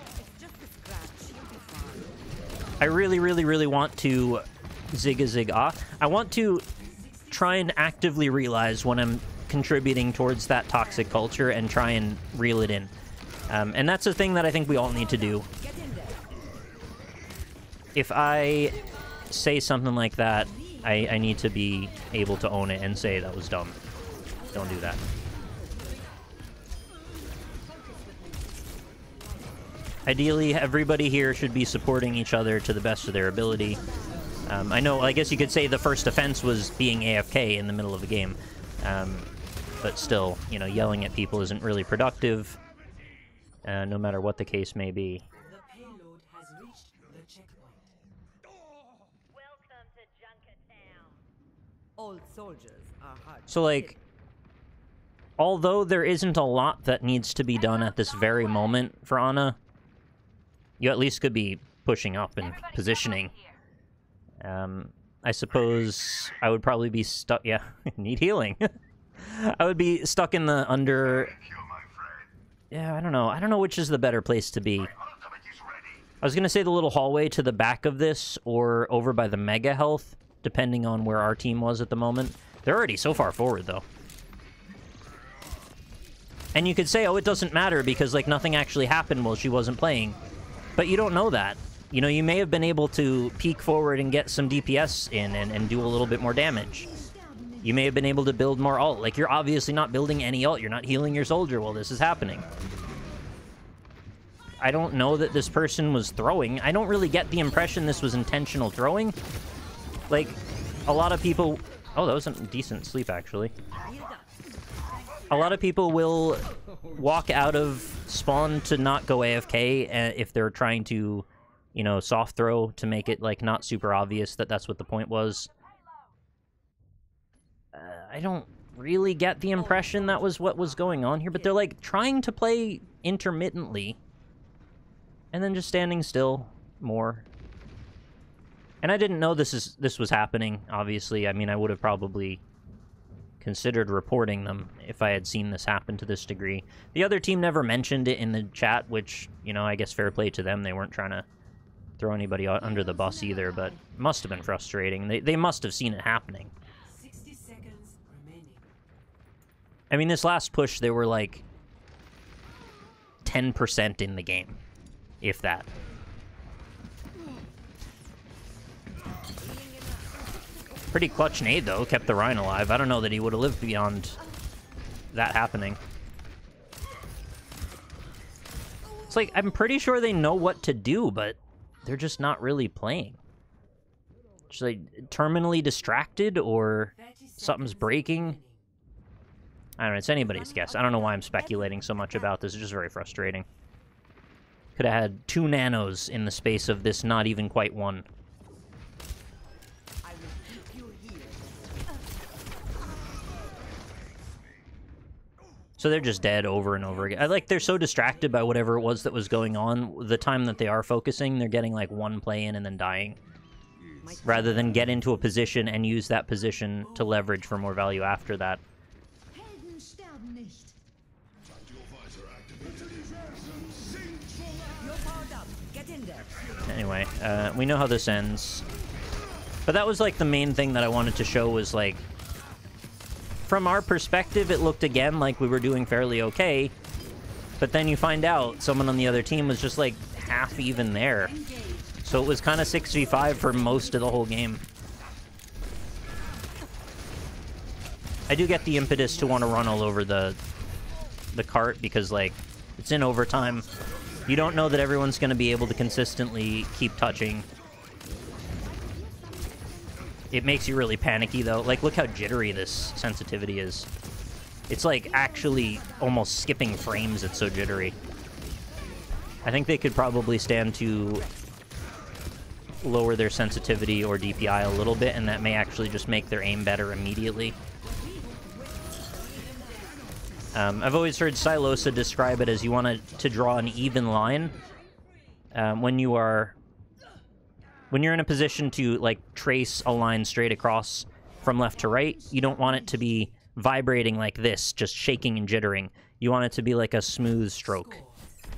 I really, really, really want to zig-a-zig-ah. I want to try and actively realize when I'm contributing towards that toxic culture and try and reel it in. And that's a thing that I think we all need to do. If I say something like that, I need to be able to own it and say that was dumb. Don't do that. Ideally, everybody here should be supporting each other to the best of their ability. I know, I guess you could say the first offense was being AFK in the middle of a game. But still, you know, yelling at people isn't really productive, no matter what the case may be. The payload has reached the checkpoint. Welcome to Junkertown. Old soldiers are hard. So, like, although there isn't a lot that needs to be done at this very moment for Ana, you at least could be pushing up and positioning. I suppose I would probably be stuck... Yeah, need healing. I would be stuck in the under... Yeah, I don't know. I don't know which is the better place to be. I was going to say the little hallway to the back of this, or over by the Mega Health, depending on where our team was at the moment. They're already so far forward, though. And you could say, oh, it doesn't matter because, like, nothing actually happened while she wasn't playing. But you don't know that. You know, you may have been able to peek forward and get some DPS in and do a little bit more damage. You may have been able to build more ult. Like, you're obviously not building any ult. You're not healing your soldier while this is happening. I don't know that this person was throwing. I don't really get the impression this was intentional throwing. Like, a lot of people... Oh, that was a decent sleep, actually. A lot of people will walk out of spawn to not go AFK if they're trying to, you know, soft throw to make it, like, not super obvious that that's what the point was. I don't really get the impression that was what was going on here, but they're, like, trying to play intermittently and then just standing still more. And I didn't know this was happening, obviously. I mean, I would have probably considered reporting them if I had seen this happen to this degree. The other team never mentioned it in the chat, which, you know, I guess fair play to them. They weren't trying to throw anybody under the bus either, but it must have been frustrating. They must have seen it happening. 60 seconds remaining. I mean, this last push, they were like 10% in the game, if that. Pretty clutch nade, though. Kept the Rhine alive. I don't know that he would have lived beyond that happening. It's like, I'm pretty sure they know what to do, but they're just not really playing. Just like terminally distracted, or something's breaking. I don't know. It's anybody's guess. I don't know why I'm speculating so much about this. It's just very frustrating. Could have had 2 nanos in the space of this, not even quite 1. So they're just dead over and over again. They're so distracted by whatever it was that was going on. The time that they are focusing, they're getting like 1 play in and then dying. Rather than get into a position and use that position to leverage for more value after that. Anyway, we know how this ends. But that was like the main thing that I wanted to show was like, from our perspective, it looked again like we were doing fairly okay. But then you find out someone on the other team was just like half even there. So it was kind of 6v5 for most of the whole game. I do get the impetus to want to run all over the cart because, like, it's in overtime. You don't know that everyone's going to be able to consistently keep touching. It makes you really panicky, though. Like, look how jittery this sensitivity is. It's, like, actually almost skipping frames. It's so jittery. I think they could probably stand to lower their sensitivity or DPI a little bit, and that may actually just make their aim better immediately. I've always heard Silosa describe it as you want to draw an even line when you're in a position to, like, trace a line straight across from left to right. You don't want it to be vibrating like this, just shaking and jittering. You want it to be like a smooth stroke.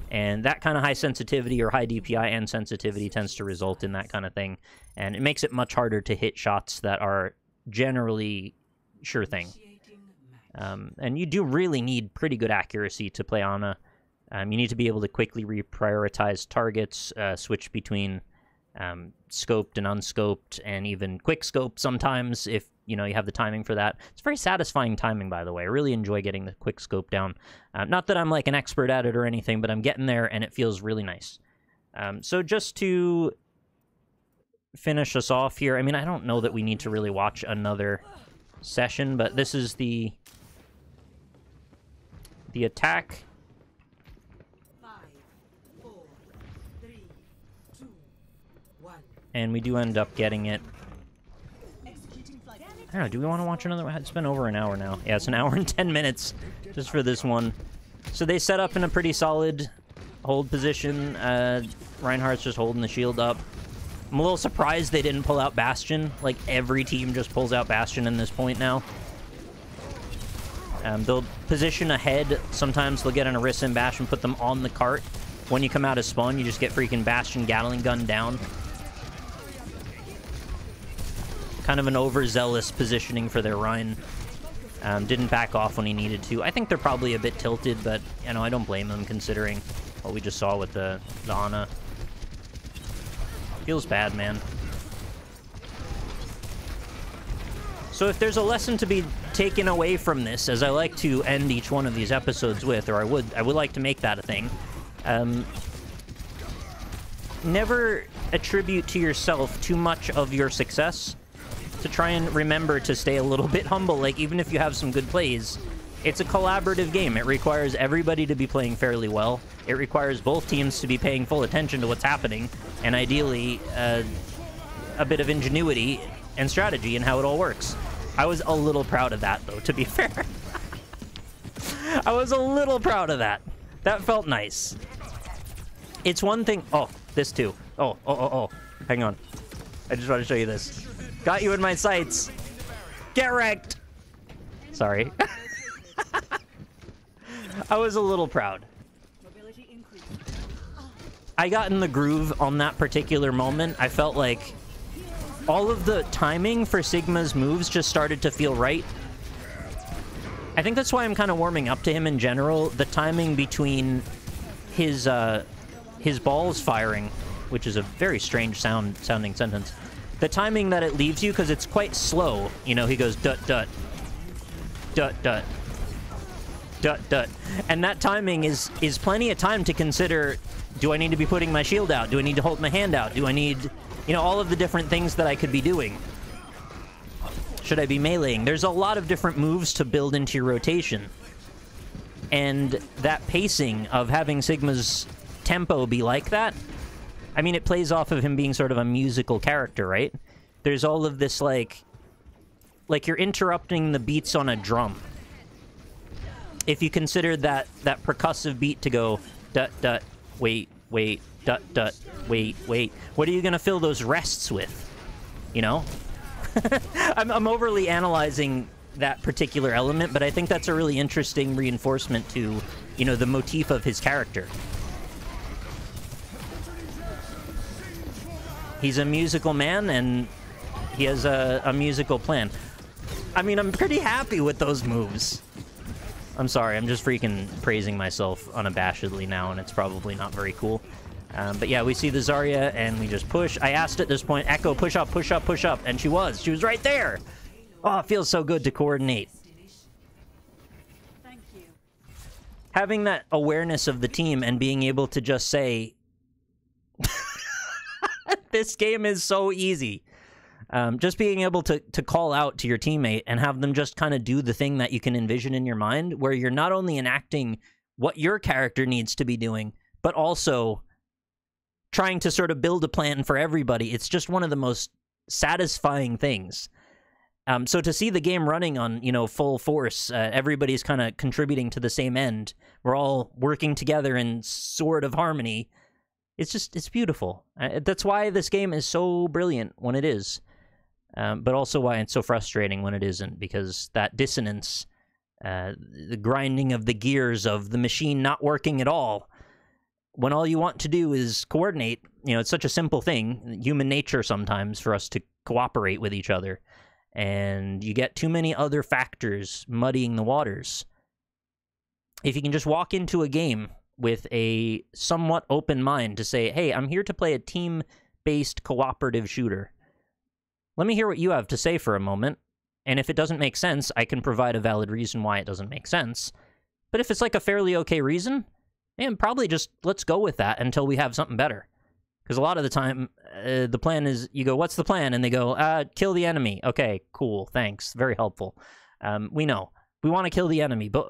And that kind of high sensitivity or high DPI and sensitivity tends to result in that kind of thing. And it makes it much harder to hit shots that are generally sure thing. And you do really need pretty good accuracy to play Ana. You need to be able to quickly reprioritize targets, switch between scoped and unscoped, and even quick scope sometimes if you have the timing for that. It's very satisfying timing, by the way. I really enjoy getting the quick scope down. Not that I'm like an expert at it or anything, but I'm getting there and it feels really nice. So just to finish us off here, I mean, I don't know that we need to really watch another session, but this is the attack. 5, 4, 3, 2, 1. And we do end up getting it. I don't know, do we want to watch another? It's been over an hour now. Yeah, it's an hour and 10 minutes just for this one. So they set up in a pretty solid hold position. Reinhardt's just holding the shield up. I'm a little surprised they didn't pull out Bastion. Like, every team just pulls out Bastion in this point now. They'll position ahead. Sometimes they'll get an Orisa and Bastion, put them on the cart. When you come out of spawn, you just get freaking Bastion Gatling gun down. Kind of an overzealous positioning for their Rein. Didn't back off when he needed to. I think they're probably a bit tilted, but I don't blame them considering what we just saw with the Ana. Feels bad, man. So if there's a lesson to be taken away from this, as I like to end each one of these episodes with, or I would like to make that a thing, never attribute to yourself too much of your success. To try and remember to stay a little bit humble. Like, even if you have some good plays, it's a collaborative game. It requires everybody to be playing fairly well. It requires both teams to be paying full attention to what's happening, and ideally, a bit of ingenuity and strategy in how it all works. I was a little proud of that, though, to be fair. I was a little proud of that. That felt nice. It's one thing... Oh, this too. Oh. Hang on. I just want to show you this. Got you in my sights. Get wrecked. Sorry. I was a little proud. I got in the groove on that particular moment. I felt like all of the timing for Sigma's moves just started to feel right. I think that's why I'm kind of warming up to him in general. The timing between his balls firing, which is a very strange sounding sentence. The timing that it leaves you, because it's quite slow. He goes dut dut dut dut dut dut, and that timing is plenty of time to consider. Do I need to be putting my shield out? Do I need to hold my hand out? Do I need, all of the different things that I could be doing? Should I be meleeing? There's a lot of different moves to build into your rotation, and that pacing of having Sigma's tempo be like that. I mean, it plays off of him being sort of a musical character, right? There's all of this, like you're interrupting the beats on a drum. If you consider that percussive beat to go, dut, dut, wait, dut, dut, wait. What are you going to fill those rests with? I'm overly analyzing that particular element, but I think that's a really interesting reinforcement to, the motif of his character. He's a musical man, and he has a musical plan. I mean, I'm pretty happy with those moves. I'm sorry, I'm just freaking praising myself unabashedly now, and it's probably not very cool. But yeah, we see the Zarya, and we just push. I asked at this point, Echo, push up, push up, push up, and she was right there! Oh, it feels so good to coordinate. Thank you. Having that awareness of the team and being able to just say... This game is so easy. Just being able to call out to your teammate and have them just kind of do the thing that you can envision in your mind, where you're not only enacting what your character needs to be doing, but also trying to sort of build a plan for everybody. It's just one of the most satisfying things. So to see the game running on, full force, everybody's kind of contributing to the same end. We're all working together in sort of harmony. It's beautiful. That's why this game is so brilliant when it is. but also why it's so frustrating when it isn't, because that dissonance, the grinding of the gears of the machine not working at all, when all you want to do is coordinate. It's such a simple thing, human nature sometimes, for us to cooperate with each other, and you get too many other factors muddying the waters. If you can just walk into a game with a somewhat open mind to say, hey, I'm here to play a team-based cooperative shooter. Let me hear what you have to say for a moment, and if it doesn't make sense, I can provide a valid reason why it doesn't make sense. But if it's like a fairly okay reason, probably just let's go with that until we have something better. Because a lot of the time, the plan is, you go, what's the plan? And they go, kill the enemy. Okay, cool, thanks, very helpful. We know. We want to kill the enemy, but,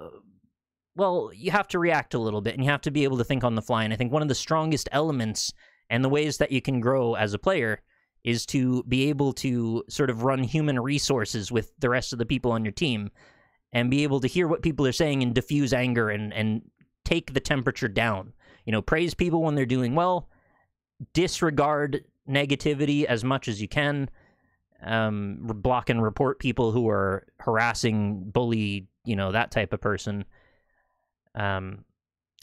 well, you have to react a little bit, and you have to be able to think on the fly. And I think one of the strongest elements and the ways that you can grow as a player is to be able to sort of run human resources with the rest of the people on your team and be able to hear what people are saying and diffuse anger and take the temperature down. Praise people when they're doing well, disregard negativity as much as you can, block and report people who are harassing, bully, that type of person.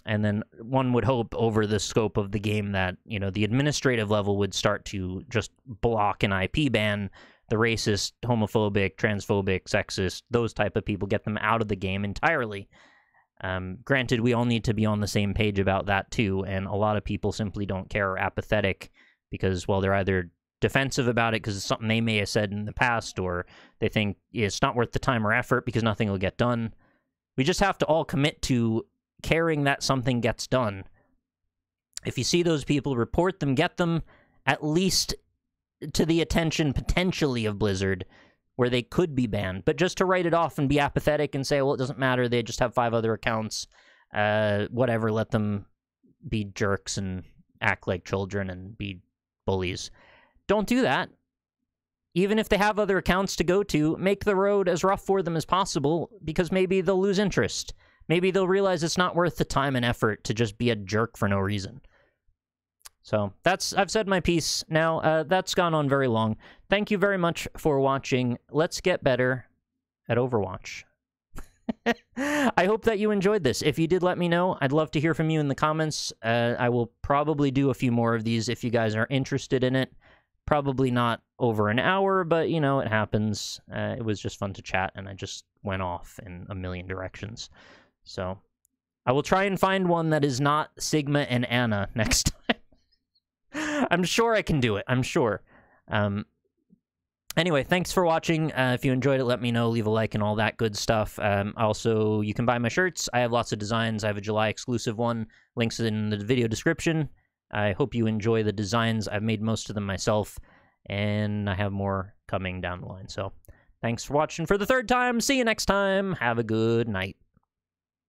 And then one would hope over the scope of the game that, the administrative level would start to just block and IP ban the racist, homophobic, transphobic, sexist, those type of people, get them out of the game entirely. Granted, we all need to be on the same page about that too, and a lot of people simply don't care or apathetic because, well, they're either defensive about it because it's something they may have said in the past, or they think it's not worth the time or effort because nothing will get done. We just have to all commit to caring that something gets done. If you see those people, report them, get them at least to the attention potentially of Blizzard, where they could be banned. But just to write it off and be apathetic and say, well, it doesn't matter, they just have 5 other accounts, whatever, let them be jerks and act like children and be bullies. Don't do that. Even if they have other accounts to go to, make the road as rough for them as possible, because maybe they'll lose interest. Maybe they'll realize it's not worth the time and effort to just be a jerk for no reason. So I've said my piece now. That's gone on very long. Thank you very much for watching. Let's get better at Overwatch. I hope that you enjoyed this. If you did, let me know. I'd love to hear from you in the comments. I will probably do a few more of these if you guys are interested in it. Probably not over an hour, but, it happens. It was just fun to chat, and I just went off in a million directions. So I will try and find one that is not Sigma and Anna next time. I'm sure I can do it. I'm sure. Anyway, thanks for watching. If you enjoyed it, let me know. Leave a like and all that good stuff. Also, you can buy my shirts. I have lots of designs. I have a July exclusive one. Links in the video description. I hope you enjoy the designs. I've made most of them myself, and I have more coming down the line. So thanks for watching for the 3rd time. See you next time. Have a good night.